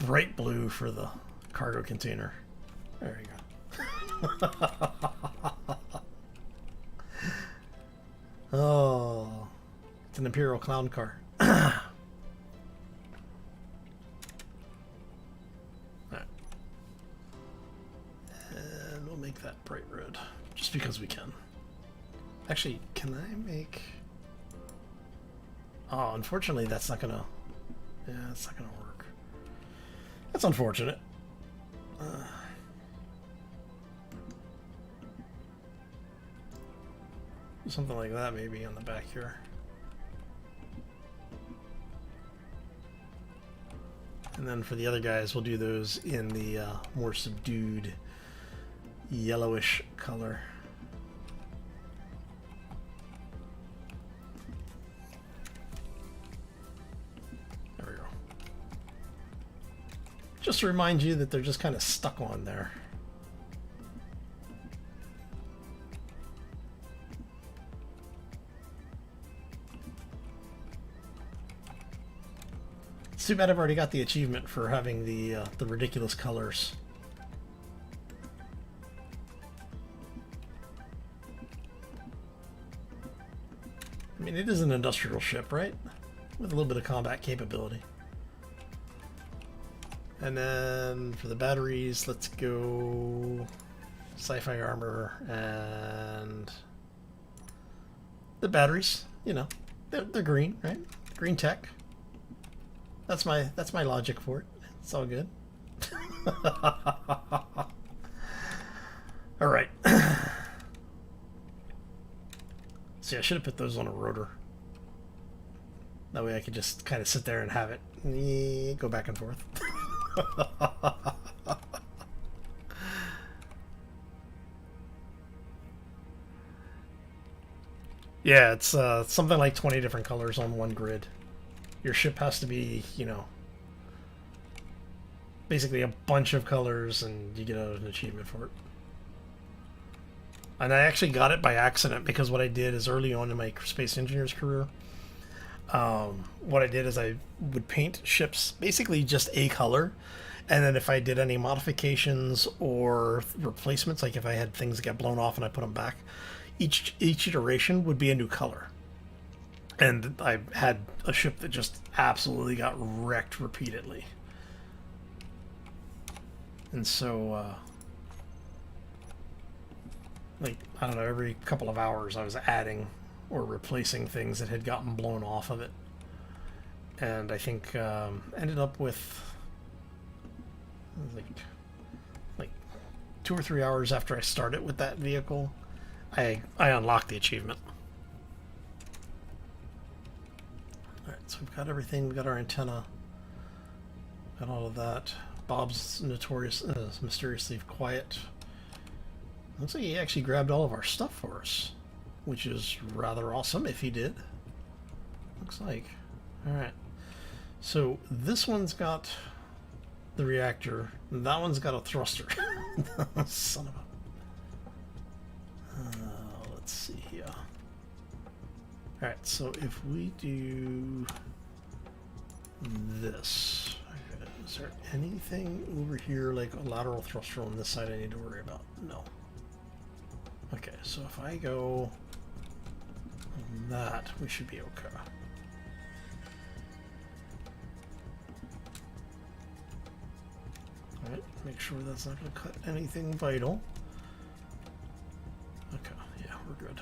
bright blue for the cargo container. There you go. Oh, it's an Imperial clown car. Right. And we'll make that bright red, just because we can. Actually, can I make... Oh, unfortunately, that's not gonna... Yeah, it's not gonna work. That's unfortunate. Something like that maybe on the back here. And then for the other guys, we'll do those in the more subdued yellowish color. There we go. Just to remind you that they're just kind of stuck on there. It's too bad I've already got the achievement for having the ridiculous colors. I mean, it is an industrial ship, right? With a little bit of combat capability. And then for the batteries, let's go sci-fi armor and the batteries. You know, they're green, right? Green tech. That's my logic for it. It's all good. All right. See, I should have put those on a rotor. That way I could just kind of sit there and have it go back and forth. Yeah, it's something like 20 different colors on one grid. Your ship has to be, you know, basically a bunch of colors, and you get an achievement for it. And I actually got it by accident, because what I did is early on in my space engineer's career, what I did is I would paint ships basically just a color, and then if I did any modifications or replacements, like if I had things that got blown off and I put them back, each iteration would be a new color. And I had a ship that just absolutely got wrecked repeatedly. And so, like, I don't know, every couple of hours I was adding or replacing things that had gotten blown off of it. And I think ended up with like 2 or 3 hours after I started with that vehicle, I unlocked the achievement. Alright, so we've got everything. We've got our antenna. Got all of that. Bob's mysteriously quiet. Looks like he actually grabbed all of our stuff for us, which is rather awesome if he did. Looks like. Alright. So this one's got the reactor. That one's got a thruster. Son of a... let's see here. Alright, so if we do this, okay, is there anything over here like a lateral thruster on this side I need to worry about? No. Okay, so if I go on that, we should be okay. Alright, make sure that's not going to cut anything vital. Okay, yeah, we're good.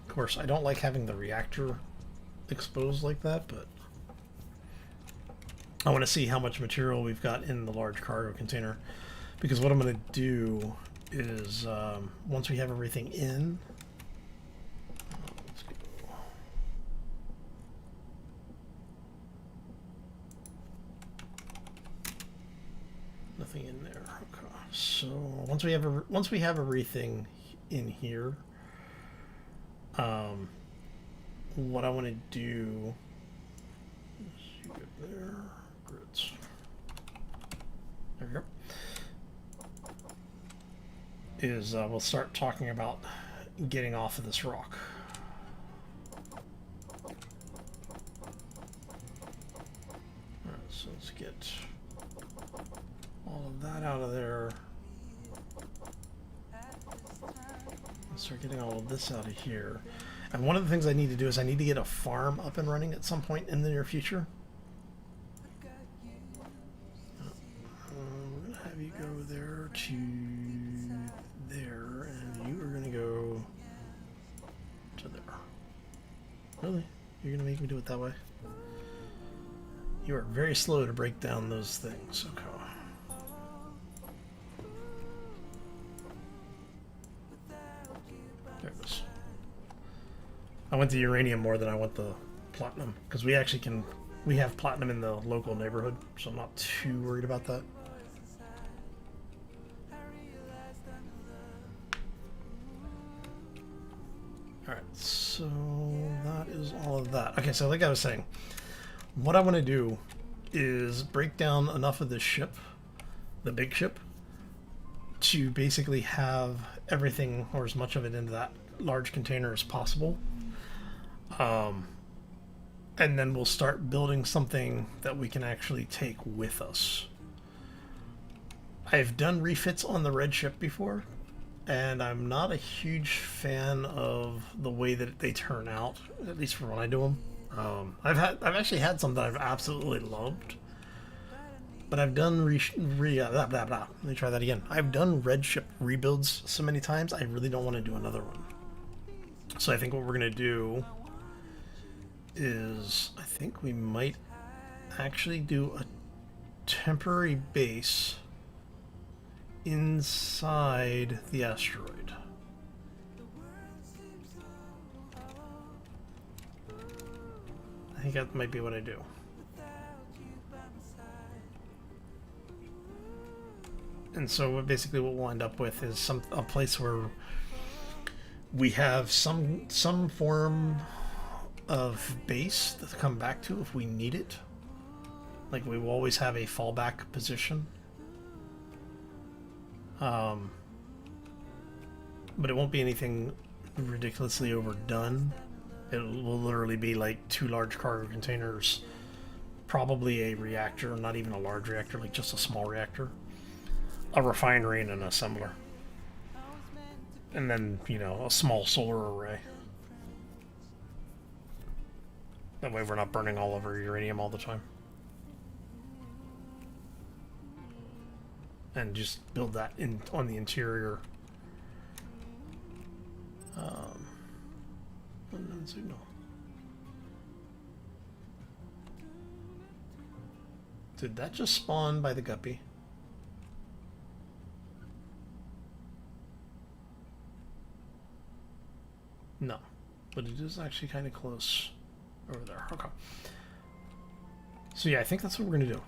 Of course, I don't like having the reactor exposed like that, but I want to see how much material we've got in the large cargo container, because what I'm going to do is once we have everything in, let's go. Nothing in there. Okay. So once we have everything in here, what I want to do is you get there. Grids. There we go. Is we'll start talking about getting off of this rock. Alright, so let's get all of that out of there. Let's start getting all of this out of here. And one of the things I need to do is I need to get a farm up and running at some point in the near future. We're going to have you go there to there, and you are going to go to there. Really? You're going to make me do it that way? You are very slow to break down those things. Okay. There it is. I went to uranium more than I went the platinum, because we actually can We have platinum in the local neighborhood, so I'm not too worried about that. Alright, so that is all of that. Okay, so like I was saying, what I want to do is break down enough of this ship, the big ship, to basically have everything, or as much of it, into that large container as possible. And then we'll start building something that we can actually take with us. I've done refits on the red ship before, and I'm not a huge fan of the way that they turn out, at least for when I do them. I've actually had some that I've absolutely loved, but I've done let me try that again. I've done red ship rebuilds so many times, I really don't want to do another one. So I think what we're gonna do is, I think we might actually do a temporary base inside the asteroid. I think that might be what I do. And so basically what we'll end up with is a place where we have some form of base to come back to if we need it. Like, we will always have a fallback position. But it won't be anything ridiculously overdone. It will literally be like 2 large cargo containers, probably a reactor, not even a large reactor, like just a small reactor, a refinery, and an assembler. And then, you know, a small solar array. That way we're not burning all of our uranium all the time. And just build that in on the interior. Unknown signal. Did that just spawn by the guppy? No, but it is actually kind of close over there. Okay. So yeah, I think that's what we're gonna do.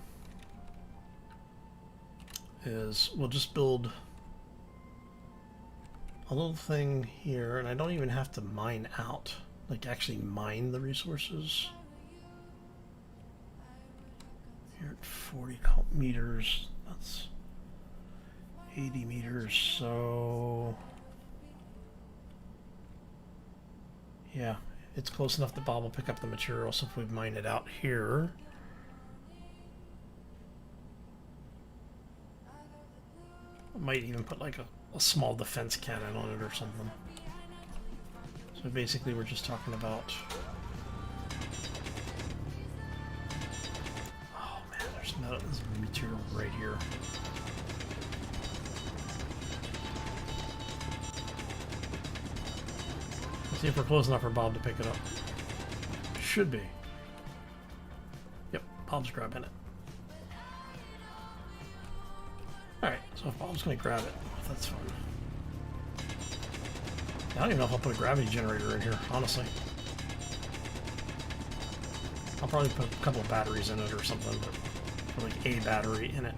Is we'll just build a little thing here, and I don't even have to mine out, like actually mine the resources. Here at 40 meters, that's 80 meters, so yeah, it's close enough that Bob will pick up the material. So if we mine it out here, I might even put like a small defense cannon on it or something. So basically we're just talking about... Oh man, there's material right here. Let's see if we're close enough for Bob to pick it up. Should be. Yep, Bob's grabbing it. Alright, so if Bob's gonna grab it, that's fine. I don't even know if I'll put a gravity generator in here, honestly. I'll probably put a couple of batteries in it or something, but put like a battery in it.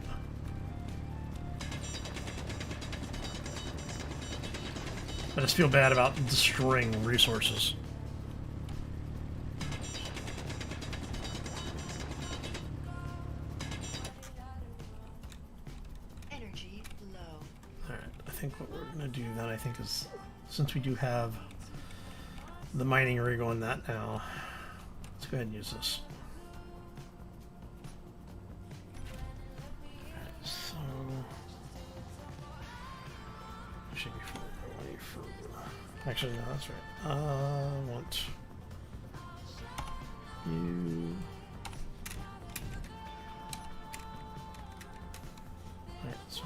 I just feel bad about destroying resources. Energy low. Alright, I think what we're gonna do then, I think, is, since we do have the mining rig on that now, let's go ahead and use this. Alright, so should be further away further. Actually, no, that's right. I want you. Alright, so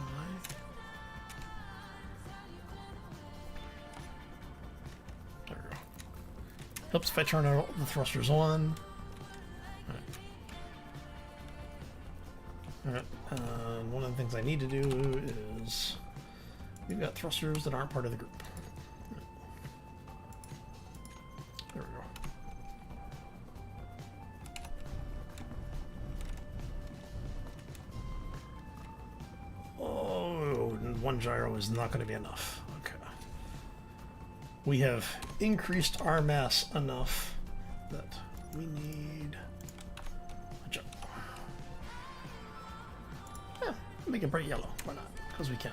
there we go. Helps if I turn all the thrusters on. Alright, one of the things I need to do is we've got thrusters that aren't part of the group. There we go. gyro is not going to be enough. Okay. We have increased our mass enough that we need a gyro. Yeah, make it bright yellow. Why not? Because we can.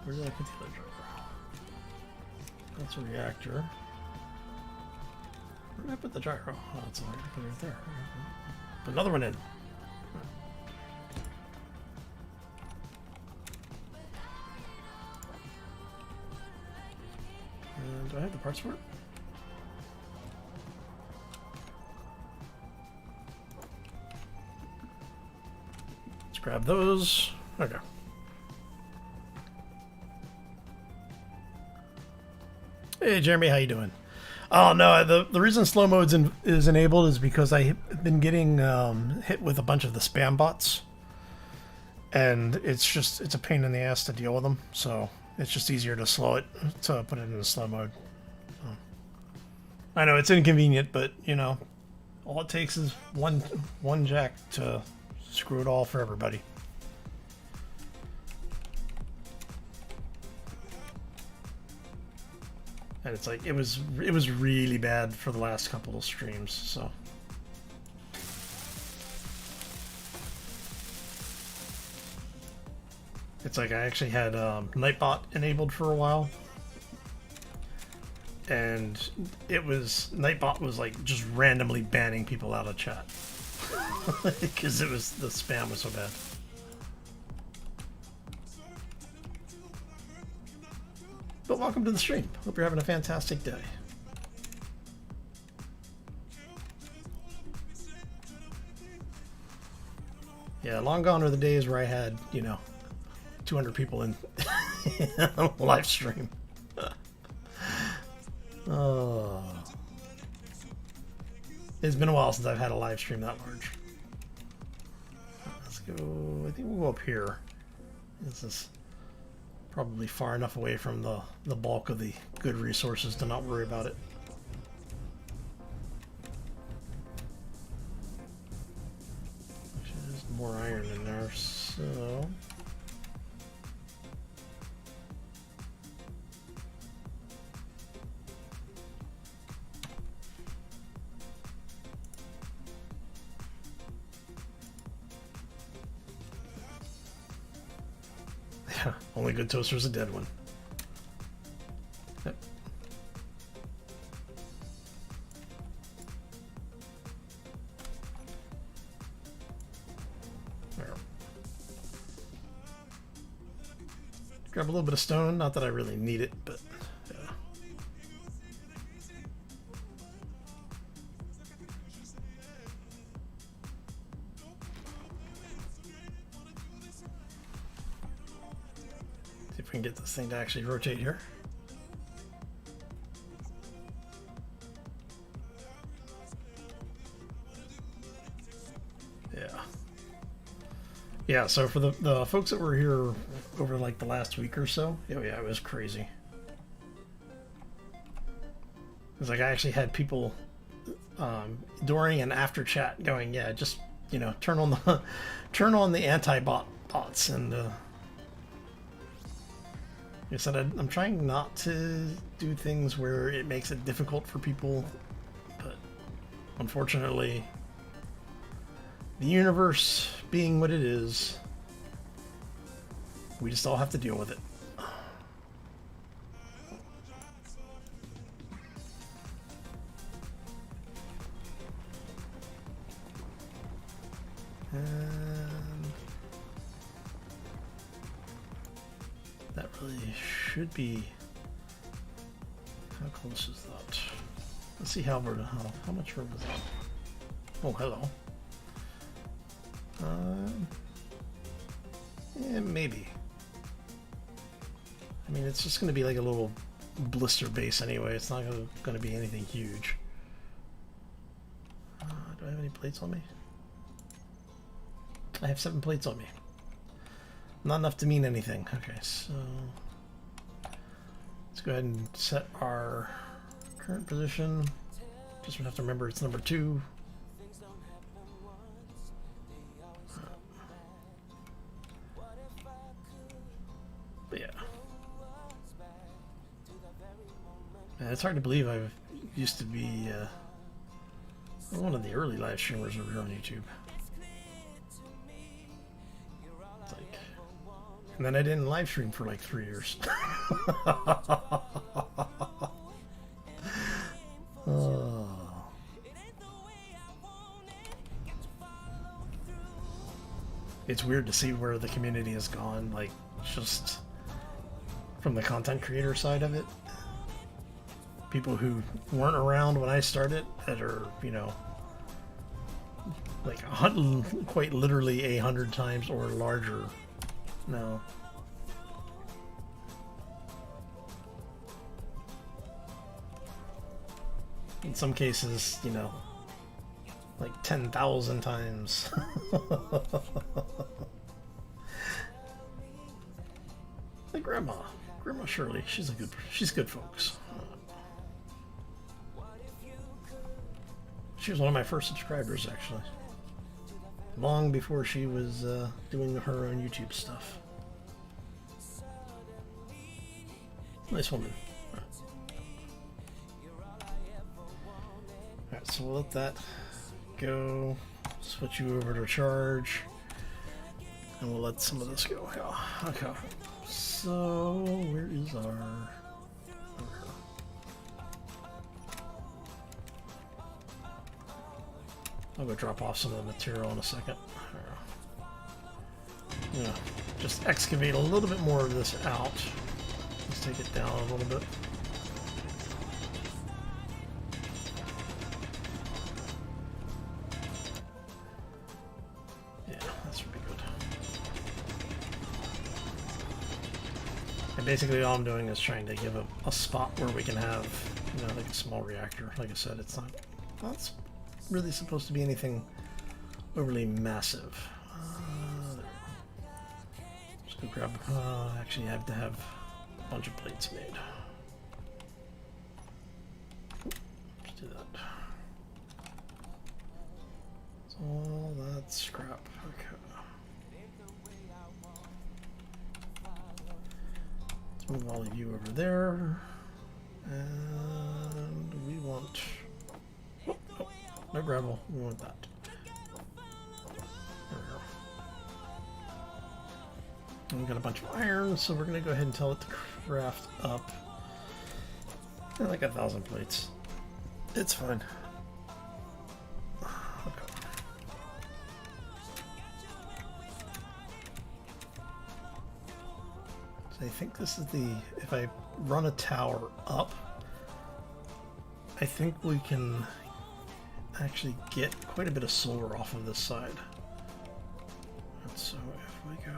Where did I put the other gyro? That's a reactor. Where did I put the gyro? Oh, it's all right. I put it right there. Put another one in. And do I have the parts for it? Let's grab those. Okay. Hey Jeremy, how you doing? Oh no, the reason slow modes is enabled is because I've been getting hit with a bunch of the spam bots, and it's a pain in the ass to deal with them. So it's just easier to slow it, to put it in slow mode. So, I know it's inconvenient, but you know, all it takes is one jack to screw it all for everybody. And it's like it was really bad for the last couple of streams, so it's like I actually had Nightbot enabled for a while, and Nightbot was like just randomly banning people out of chat because the spam was so bad. But welcome to the stream. Hope you're having a fantastic day. Yeah, long gone are the days where I had, 200 people in live stream. Oh. It's been a while since I've had a live stream that large. Let's go, I think we'll go up here. This is probably far enough away from the bulk of the good resources to not worry about it. Actually, there's more iron in there, so... Only good toaster is a dead one. Yep. There. Grab a little bit of stone, not that I really need it, but yeah. See if we can get this thing to actually rotate here. Yeah, so for the folks that were here over like the last week or so, oh yeah, it was crazy. It's like I actually had people during and after chat going, yeah, just turn on the anti-bot bots, and like I said, I'm trying not to do things where it makes it difficult for people, but unfortunately, the universe being what it is, we just all have to deal with it. And that really should be, how close is that? Let's see how much room is that? Oh, hello. Yeah, maybe. I mean, it's just going to be like a little blister base anyway. It's not going to be anything huge. Do I have any plates on me? I have 7 plates on me. Not enough to mean anything. Okay, so let's go ahead and set our current position. Just have to remember it's number 2. But yeah. And it's hard to believe I used to be one of the early live streamers over here on YouTube. It's like, and then I didn't live stream for like 3 years. Oh. It's weird to see where the community has gone, like, just from the content creator side of it. People who weren't around when I started that are, you know, like quite literally 100 times or larger now. In some cases, you know, like 10,000 times. Like Grandma Shirley, she's good folks. She was one of my first subscribers, actually. Long before she was doing her own YouTube stuff. Nice woman. Alright, so we'll let that go. Switch you over to charge. And we'll let some of this go. Okay. So, where is our... I'll go drop off some of the material in a second. Yeah, just excavate a little bit more of this out. Let's take it down a little bit. Yeah, that should be good. And basically all I'm doing is trying to give a spot where we can have, you know, like a small reactor. Like I said, it's not really supposed to be anything overly massive. Just go grab. Actually, I have to have a bunch of plates made. Let's do that. So all that scrap. Okay. Let's move all of you over there, and we want. No gravel, we want that. There we go. And we got a bunch of iron, so we're gonna go ahead and tell it to craft up like 1,000 plates. It's fine. Okay. So I think this is the, if I run a tower up, I think we can actually get quite a bit of solar off of this side. And so if we go,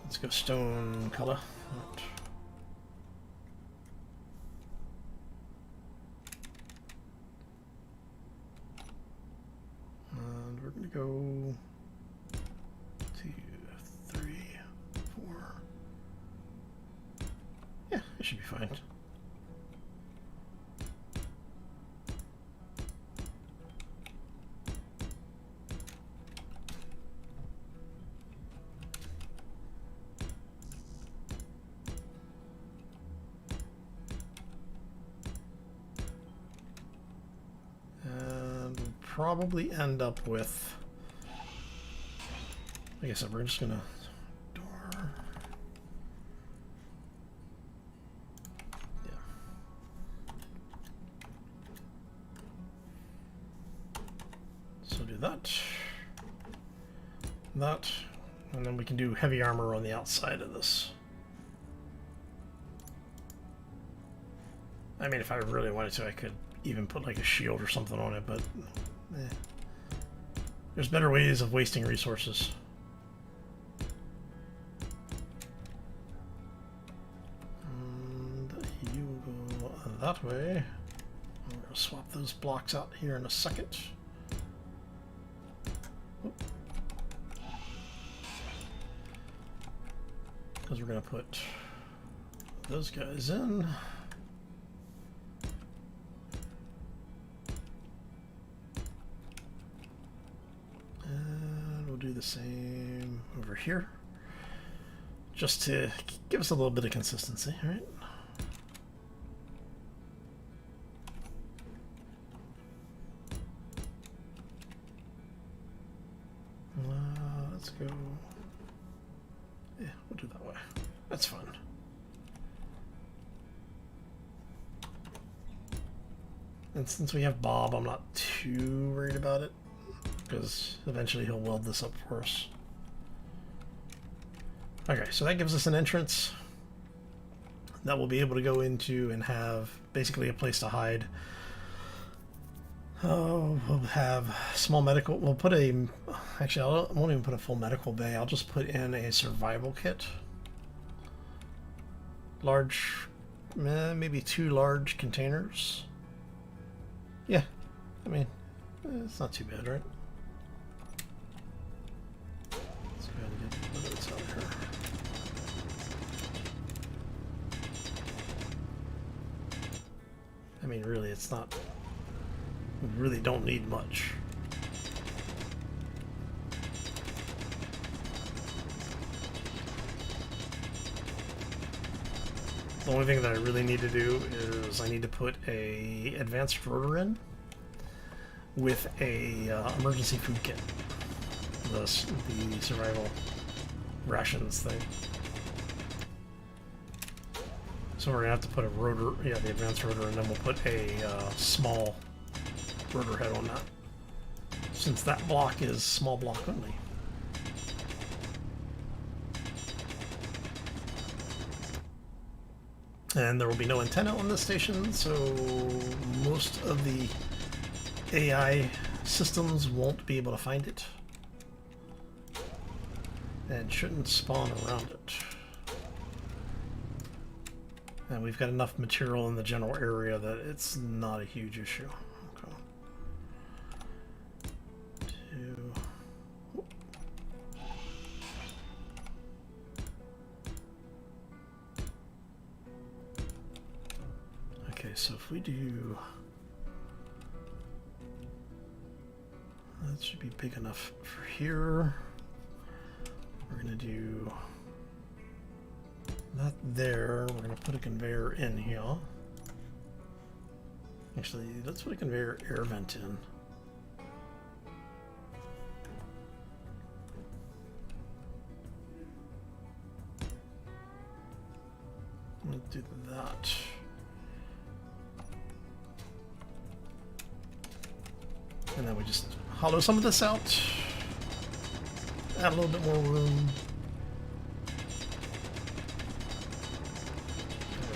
let's go stone color. And we're gonna go 2, 3, 4. Yeah, it should be fine. Probably end up with, like I said, we're just gonna door. Yeah. So do that, and then we can do heavy armor on the outside of this. I mean, if I really wanted to, I could even put like a shield or something on it, but there's better ways of wasting resources. And you will go that way. I'm going to swap those blocks out here in a second. Because we're going to put those guys in. Do the same over here, just to give us a little bit of consistency, right? Let's go. Yeah, we'll do that way. That's fine. And since we have Bob, I'm not too worried about it, because eventually he'll weld this up for us. Okay, so that gives us an entrance that we'll be able to go into and have basically a place to hide. Oh, we'll have small medical. We'll put a. Actually, I won't even put a full medical bay. I'll just put in a survival kit. Large, maybe 2 large containers. Yeah, I mean, it's not too bad, right? Let's go ahead and get this out here. I mean, really, it's not. We really don't need much. The only thing that I really need to do is I need to put a advanced rotor in with a emergency food kit. The survival rations thing. So we're gonna have to put a rotor, yeah, the advanced rotor, and then we'll put a small rotor head on that, since that block is small block only. And there will be no antenna on this station, so most of the AI systems won't be able to find it and shouldn't spawn around it. And we've got enough material in the general area that it's not a huge issue. Okay, so if we do, that should be big enough for here. We're gonna do that there. We're gonna put a conveyor in here. Actually, let's put a conveyor air vent in. Let's do that. And then we just hollow some of this out, add a little bit more room.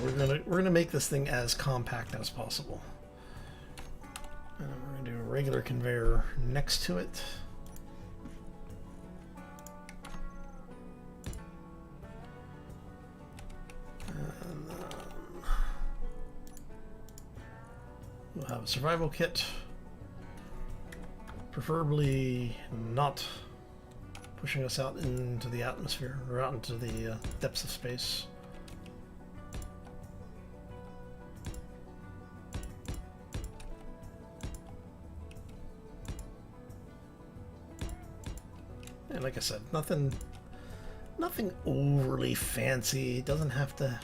We're gonna make this thing as compact as possible. And then we're gonna do a regular conveyor next to it. And then we'll have a survival kit. Preferably not pushing us out into the atmosphere or out into the depths of space. And like I said, nothing overly fancy. It doesn't have to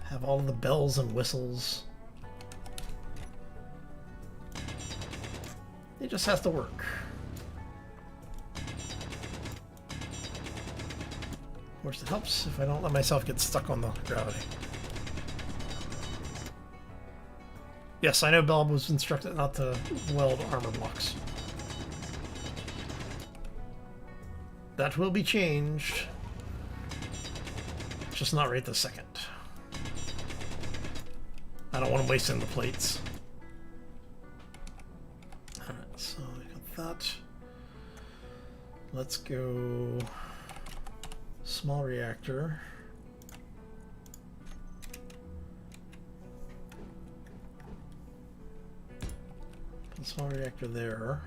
have all of the bells and whistles. It just has to work. Of course, it helps if I don't let myself get stuck on the gravity. Yes, I know Bob was instructed not to weld armor blocks. That will be changed. Just not right this second. I don't want to waste in the plates. So we got that. Let's go small reactor. Put a small reactor there.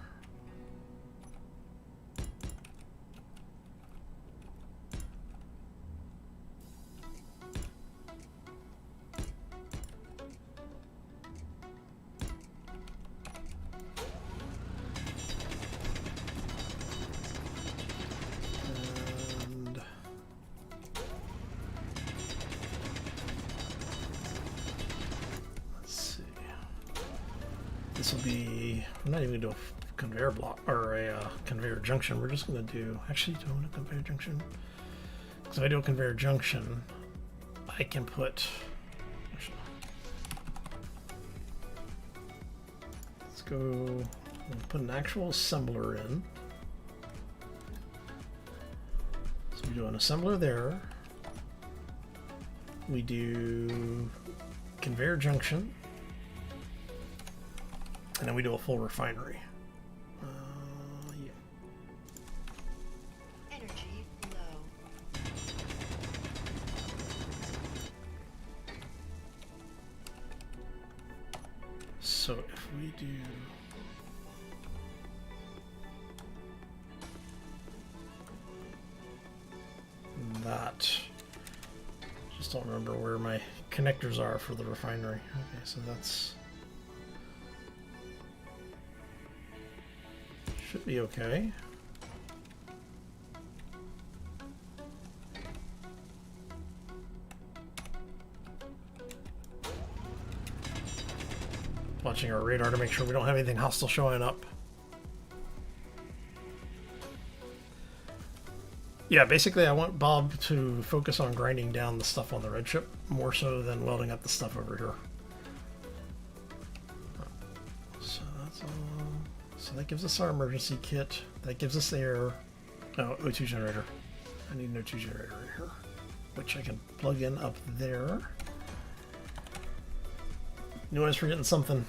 This will be, I'm not even going to do a conveyor block or a conveyor junction. We're just going to do, actually, do I want a conveyor junction? Because if I do a conveyor junction, I can put, actually, let's go, we'll put an actual assembler in. So we do an assembler there. We do conveyor junction. And then we do a full refinery. Yeah. Energy low. So if we do that, just don't remember where my connectors are for the refinery. Okay, so that's should be okay. Watching our radar to make sure we don't have anything hostile showing up. Yeah, basically I want Bob to focus on grinding down the stuff on the red ship more so than welding up the stuff over here. So that's all. So that gives us our emergency kit. That gives us air. Oh, O2 generator. I need an O2 generator right here, which I can plug in up there. Knew I was forgetting something.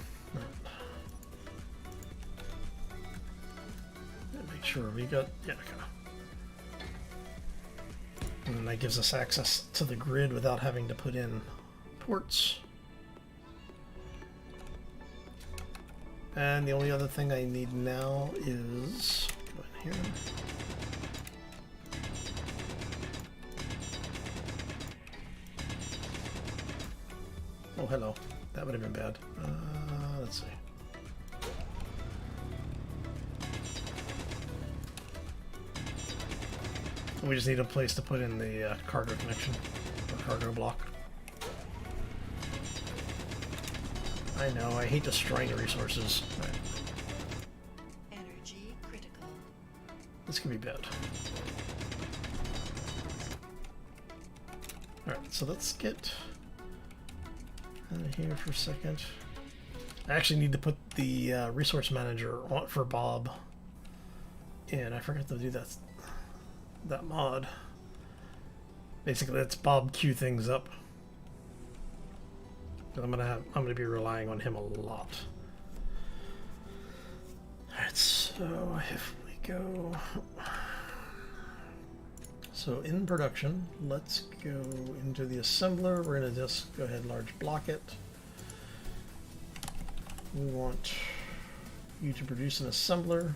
Make sure we got, yeah, okay. And then that gives us access to the grid without having to put in ports. And the only other thing I need now is go in here. Oh, hello. That would have been bad. Let's see. We just need a place to put in the cargo connection or cargo block. I know, I hate destroying the resources. Right. Energy critical. This could be bad. Alright, so let's get out of here for a second. I actually need to put the resource manager on for Bob in. I forgot to do that mod. Basically, let's Bob queue things up. I'm gonna be relying on him a lot. Alright, so if we go, so in production, let's go into the assembler. We're gonna just go ahead and large block it. We want you to produce an assembler.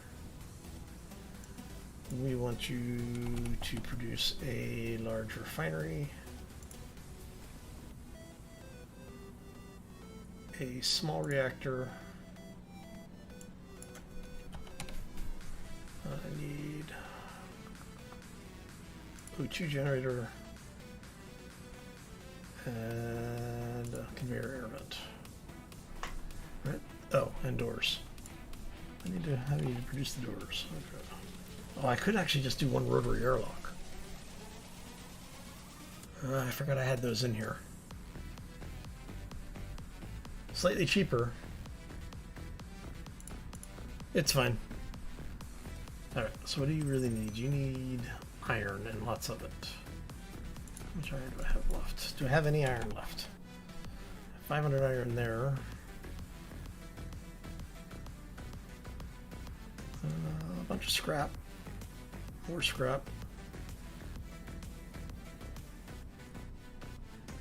We want you to produce a large refinery, a small reactor. I need O2 generator and a conveyor air vent. Right? Oh, and doors. I need to have you produce the doors. Okay. Oh, I could actually just do one rotary airlock. I forgot I had those in here. Slightly cheaper. It's fine. Alright, so what do you really need? You need iron and lots of it. How much iron do I have left? Do I have any iron left? 500 iron there. A bunch of scrap. More scrap.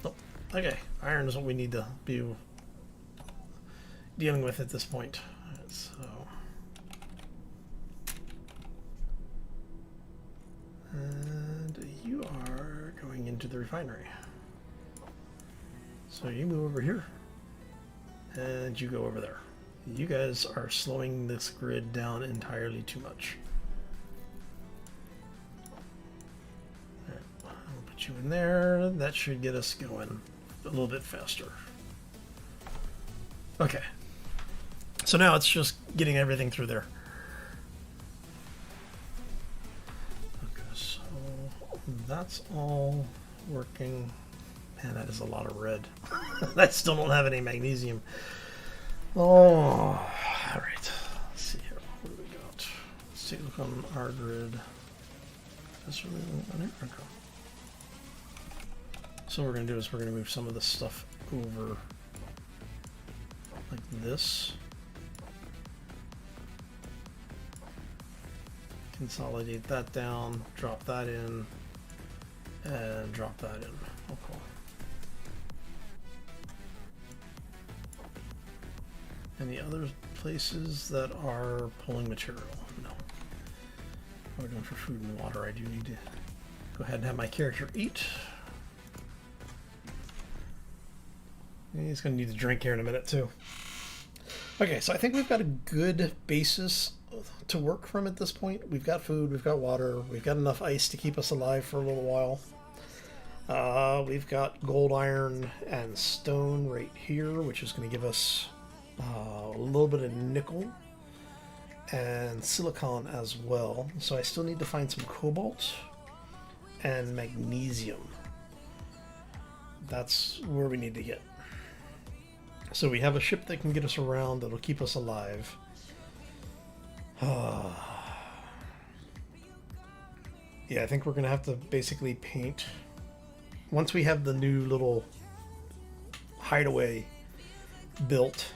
Oh, okay. Iron is what we need to be dealing with at this point. So, and you are going into the refinery. So you move over here, and you go over there. You guys are slowing this grid down entirely too much. I'll put you in there. That should get us going a little bit faster. Okay. So now it's just getting everything through there. Okay, so that's all working. Man, that is a lot of red. I still don't have any magnesium. Oh, all right. Let's see here. What do we got? Let's take a look on our grid. That's really there we go. So what we're going to do is we're going to move some of this stuff over like this. Consolidate that down, drop that in, and drop that in. Oh, cool. Any other places that are pulling material? No. We're going for food and water. I do need to go ahead and have my character eat. He's going to need a drink here in a minute too. Okay, so I think we've got a good basis to work from at this point. We've got food, we've got water, we've got enough ice to keep us alive for a little while. We've got gold, iron, and stone right here, which is going to give us a little bit of nickel and silicon as well. So I still need to find some cobalt and magnesium. That's where we need to get. So we have a ship that can get us around, that'll keep us alive. Yeah, I think we're going to have to basically paint. Once we have the new little hideaway built,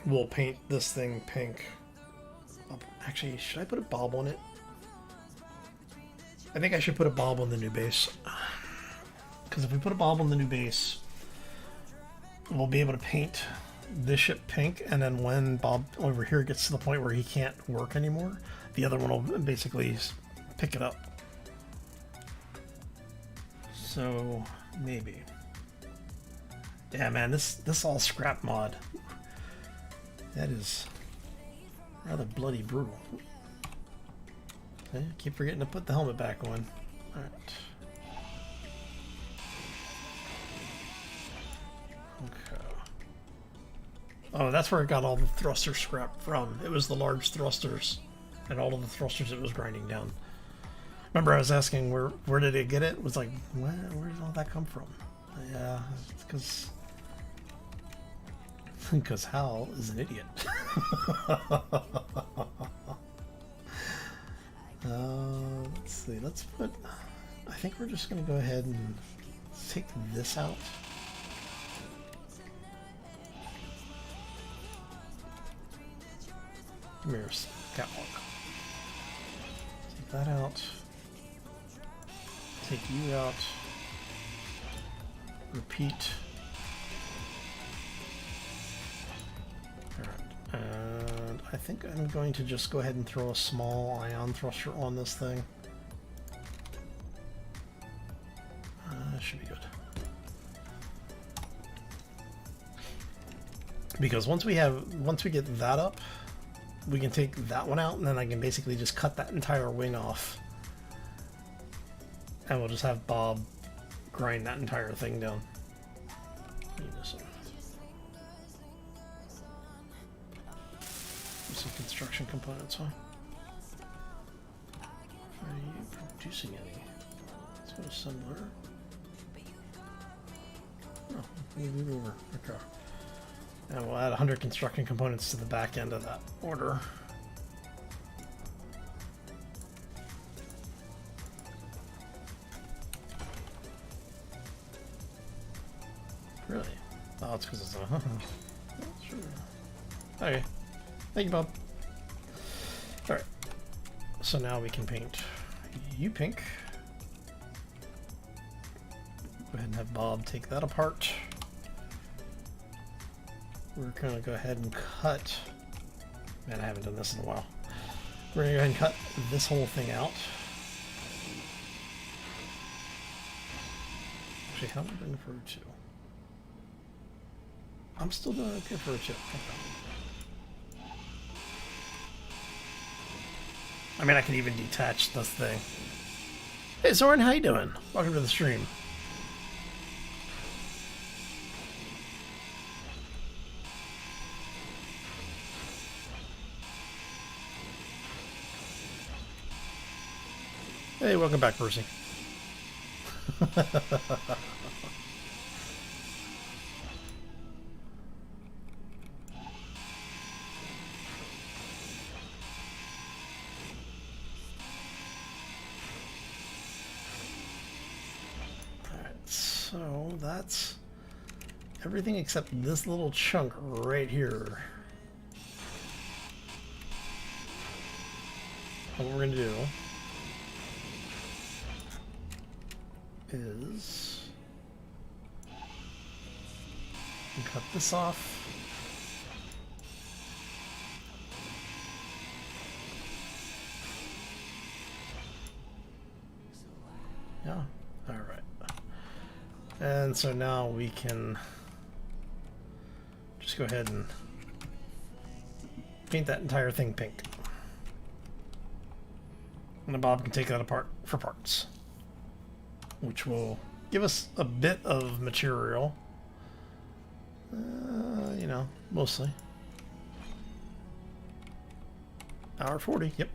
we'll paint this thing pink. Actually, should I put a bulb on it? I think I should put a bulb on the new base. Because if we put a bulb on the new base, we'll be able to paint this ship pink, and then when Bob over here gets to the point where he can't work anymore, the other one will basically pick it up. So maybe. Yeah, man, this all scrap mod. That is rather bloody brutal. Okay, keep forgetting to put the helmet back on. All right. Oh, that's where it got all the thruster scrap from. It was the large thrusters and all of the thrusters it was grinding down. Remember I was asking where did it get it? It was like, where did all that come from? Yeah, it's because Hal is an idiot. Let's see, let's put, I think we're just going to go ahead and take this out. Come here, catwalk. Take that out. Take you out. Repeat. Alright, and I think I'm going to just go ahead and throw a small ion thruster on this thing. Should be good. Because once we get that up, we can take that one out, and then I can basically just cut that entire wing off. And we'll just have Bob grind that entire thing down. Some construction components, huh? Are you producing any? Let's go to assembler. Oh, move over. Okay. And we'll add 100 construction components to the back end of that order. Really? Oh, it's because it's a... Sure. Okay. Thank you, Bob. Alright. So now we can paint you pink. Go ahead and have Bob take that apart. We're going to go ahead and cut... Man, I haven't done this in a while. We're going to go ahead and cut this whole thing out. Actually, how am I doing for a 2? I'm still doing okay for a 2. Okay. I mean, I can even detach this thing. Hey, Zoran, how you doing? Welcome to the stream. Hey, welcome back, Percy. Alright, so that's everything except this little chunk right here. What we're going to do is cut this off. Yeah, all right. And so now we can just go ahead and paint that entire thing pink. And the Bob can take that apart for parts, which will give us a bit of material. You know, mostly. Hour 40, yep.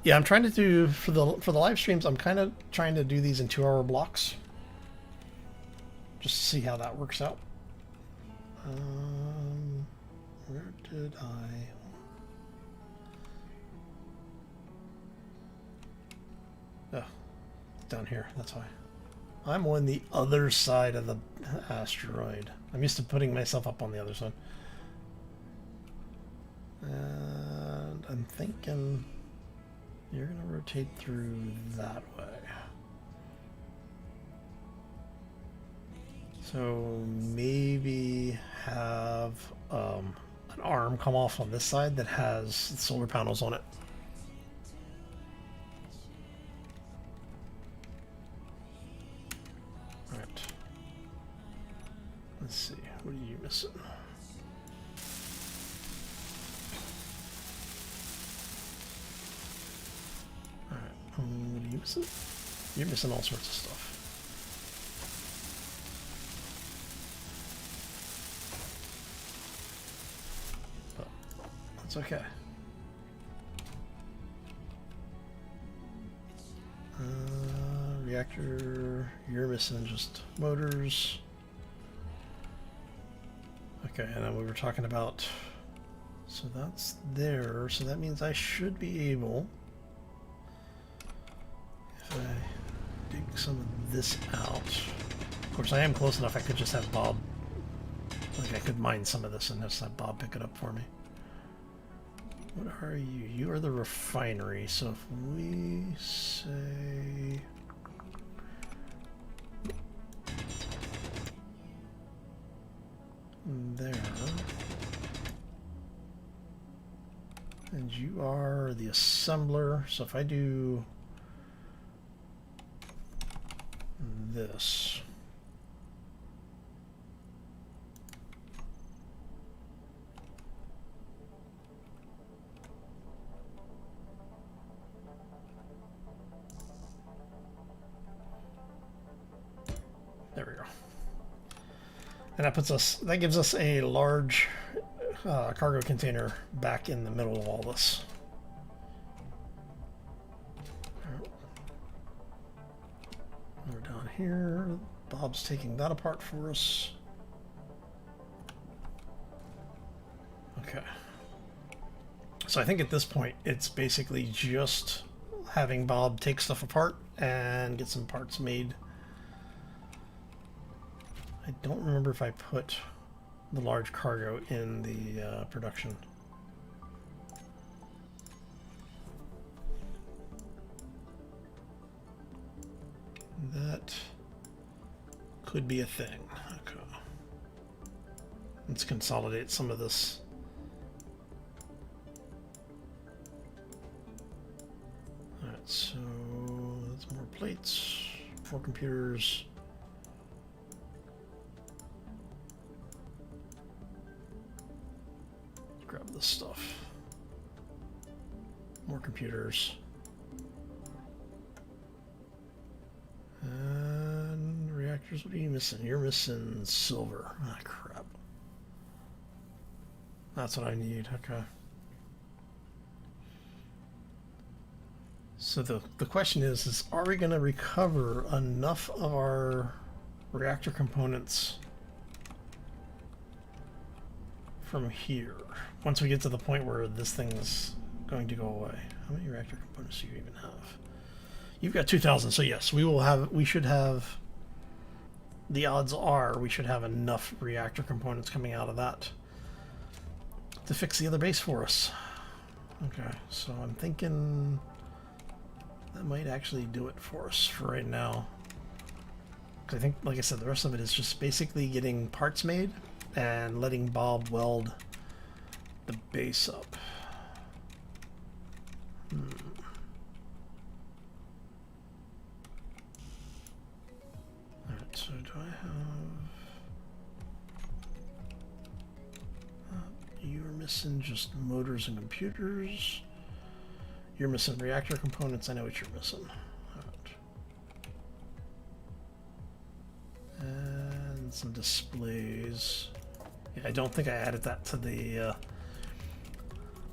Yeah, I'm trying to do for the live streams. I'm kind of trying to do these in 2-hour blocks, just to see how that works out. Where did I? Oh, down here. That's why. I'm on the other side of the asteroid. I'm used to putting myself up on the other side. And I'm thinking you're going to rotate through that way. So maybe have an arm come off on this side that has solar panels on it. Alright. Let's see. What are you missing? Alright. What are you missing? You're missing all sorts of stuff. But that's okay. Reactor, you're missing just motors. Okay, and then we were talking about, so that's there, so that means I should be able, if I dig some of this out, of course I am close enough I could just have Bob, like I could mine some of this and just have Bob pick it up for me. What are you? You are the refinery, so if we say there, and you are the assembler, so if I do this, there we go. And that puts us, that gives us a large cargo container back in the middle of all this. We're down here. Bob's taking that apart for us. Okay. So I think at this point, it's basically just having Bob take stuff apart and get some parts made. I don't remember if I put the large cargo in the production. That could be a thing. Okay. Let's consolidate some of this. Alright, so that's more plates, 4 computers. Grab this stuff. More computers. And reactors, what are you missing? You're missing silver. Ah, crap. That's what I need, okay. So the question is are we going to recover enough of our reactor components from here once we get to the point where this thing's going to go away? How many reactor components do you even have? You've got 2,000, so yes, we should have, the odds are we should have enough reactor components coming out of that to fix the other base for us. Okay, so I'm thinking that might actually do it for us for right now. Because I think, like I said, the rest of it is just basically getting parts made and letting Bob weld the base up. Alright, so do I have... you're missing just motors and computers. You're missing reactor components. I know what you're missing. Right. And some displays. Yeah, I don't think I added that to the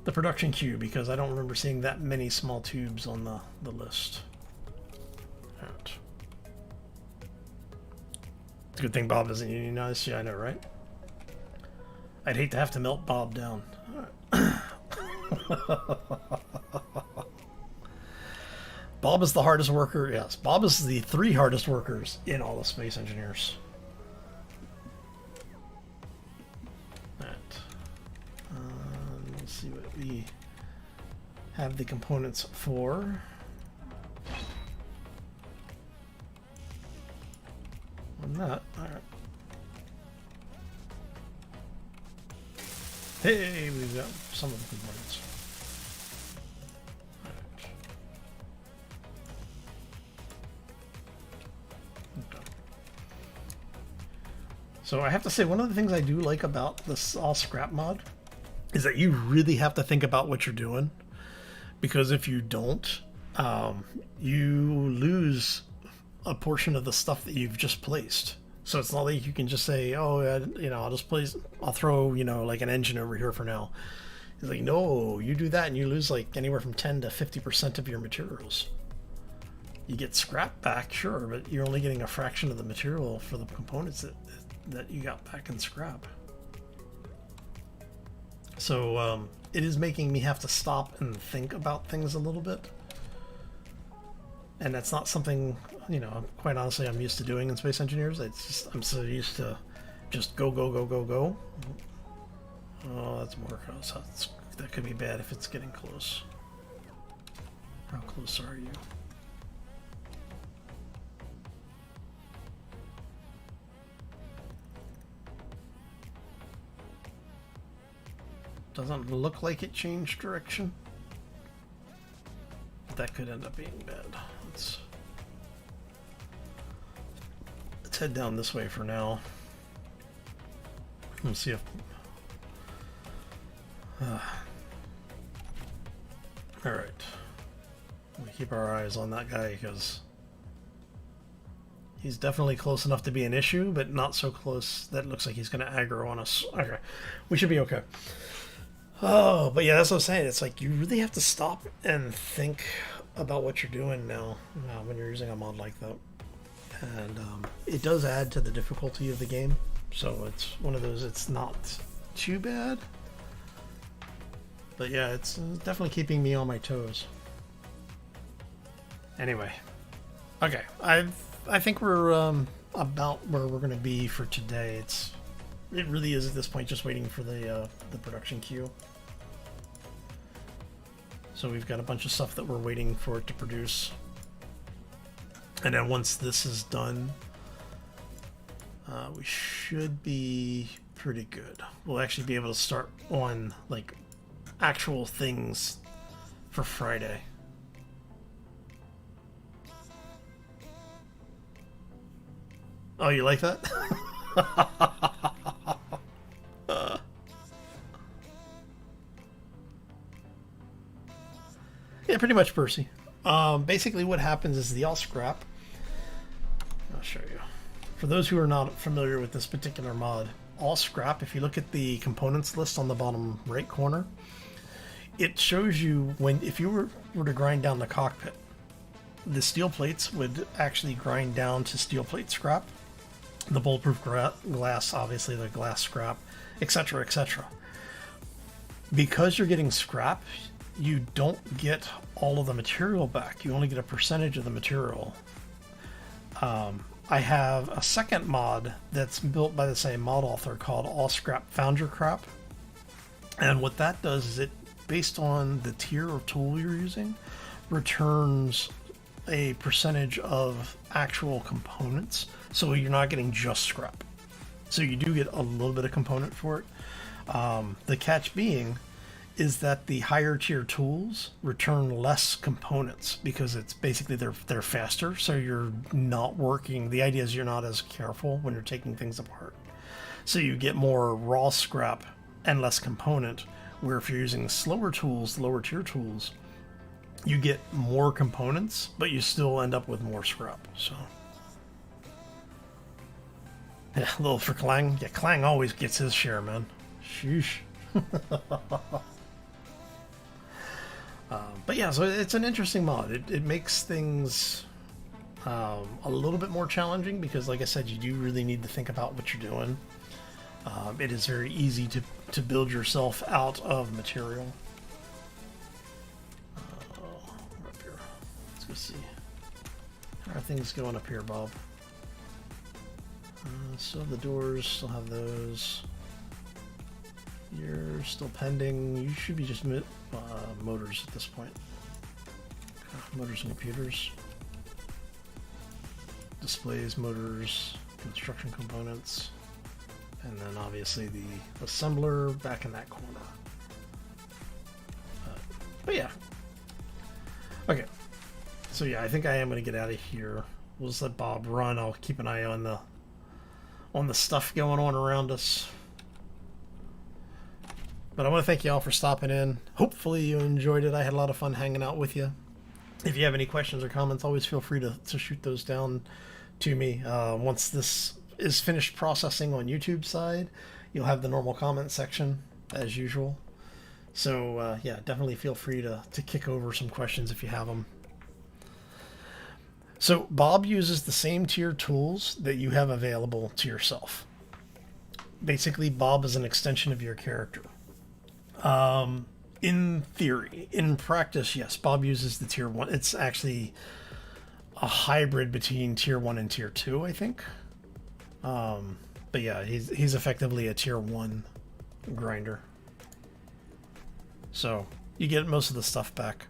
production queue because I don't remember seeing that many small tubes on the list. Right. It's a good thing Bob isn't unionized. Yeah, I know, right? I'd hate to have to melt Bob down. Bob is the hardest worker. Yes, Bob is the 3 hardest workers in all the space engineers. Right. Let's see what we have the components for. I'm not. All right. Hey, we've got some of the components. So I have to say, one of the things I do like about this all scrap mod is that you really have to think about what you're doing, because if you don't, you lose a portion of the stuff that you've just placed. So it's not like you can just say, oh, you know, I'll just place, I'll throw, you know, like an engine over here for now. It's like, no, you do that and you lose like anywhere from 10 to 50% of your materials. You get scrap back, sure, but you're only getting a fraction of the material for the components that you got back in scrap. So it is making me have to stop and think about things a little bit. And that's not something, you know, quite honestly, I'm used to doing in Space Engineers. It's just, I'm so used to just go, go, go, go, go. Oh, that's more close. That could be bad if it's getting close. How close are you? Doesn't look like it changed direction. That could end up being bad. Let's head down this way for now. Let's see if... Alright. We keep our eyes on that guy because he's definitely close enough to be an issue, but not so close that it looks like he's going to aggro on us. Okay. We should be okay. Oh, but yeah, that's what I'm saying. It's like you really have to stop and think about what you're doing now when you're using a mod like that. And it does add to the difficulty of the game. So it's one of those, it's not too bad. But yeah, it's definitely keeping me on my toes. Anyway. Okay, I think we're about where we're going to be for today. It really is at this point just waiting for the production queue. So we've got a bunch of stuff that we're waiting for it to produce. And then once this is done, we should be pretty good. We'll actually be able to start on like actual things for Friday. Oh, you like that? Yeah, pretty much, Percy. Basically what happens is the all scrap. I'll show you. For those who are not familiar with this particular mod, all scrap, if you look at the components list on the bottom right corner, it shows you if you were to grind down the cockpit, the steel plates would actually grind down to steel plate scrap. The bulletproof glass, obviously the glass scrap, etc., etc. Because you're getting scrap, you don't get all of the material back. You only get a percentage of the material. I have a second mod that's built by the same mod author called All Scrap Found Your Crap. And what that does is it, based on the tier or tool you're using, returns a percentage of actual components. So you're not getting just scrap. So you do get a little bit of component for it. The catch being is that the higher tier tools return less components because it's basically they're faster, so you're not working. The idea is you're not as careful when you're taking things apart. So you get more raw scrap and less component, where if you're using slower tools, lower tier tools, you get more components, but you still end up with more scrap. So yeah, a little for Clang. Yeah, Clang always gets his share, man. Sheesh. But yeah, so it's an interesting mod. It makes things a little bit more challenging because, like I said, you do really need to think about what you're doing. It is very easy to build yourself out of material. We're up here. Let's go see. How are things going up here, Bob? Still have the doors, still have those. You're still pending. You should be just motors at this point. Motors and computers. Displays, motors, construction components. And then obviously the assembler back in that corner. But yeah. Okay. So yeah, I think I am going to get out of here. We'll just let Bob run. I'll keep an eye on the stuff going on around us. But I want to thank you all for stopping in. Hopefully you enjoyed it. I had a lot of fun hanging out with you. If you have any questions or comments, always feel free to shoot those down to me. Once this is finished processing on YouTube side, you'll have the normal comment section as usual. So yeah, definitely feel free to kick over some questions if you have them. So Bob uses the same tier tools that you have available to yourself. Basically, Bob is an extension of your character. In theory. In practice, yes, Bob uses the tier 1. It's actually a hybrid between tier 1 and tier 2, I think. But yeah, he's effectively a tier 1 grinder. So you get most of the stuff back.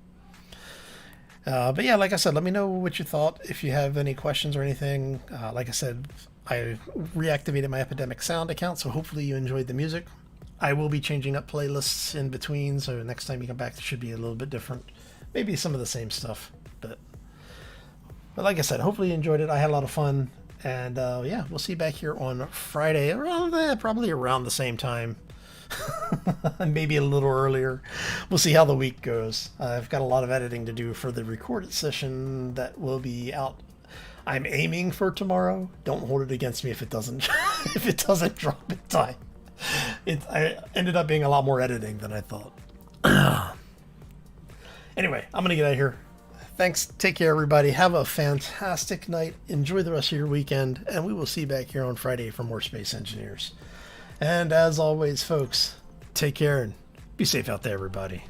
But yeah, like I said, let me know what you thought. If you have any questions or anything, like I said, I reactivated my Epidemic Sound account, so hopefully you enjoyed the music. I will be changing up playlists in between, so next time you come back, it should be a little bit different. Maybe some of the same stuff, but like I said, hopefully you enjoyed it. I had a lot of fun, and yeah, we'll see you back here on Friday, around probably around the same time, maybe a little earlier. We'll see how the week goes. I've got a lot of editing to do for the recorded session that will be out. I'm aiming for tomorrow. Don't hold it against me if it doesn't if it doesn't drop in time. I ended up being a lot more editing than I thought. Anyway, I'm gonna get out of here. Thanks. Take care, everybody. Have a fantastic night. Enjoy the rest of your weekend, and we will see you back here on Friday for more Space Engineers. And as always, folks, take care and be safe out there, everybody.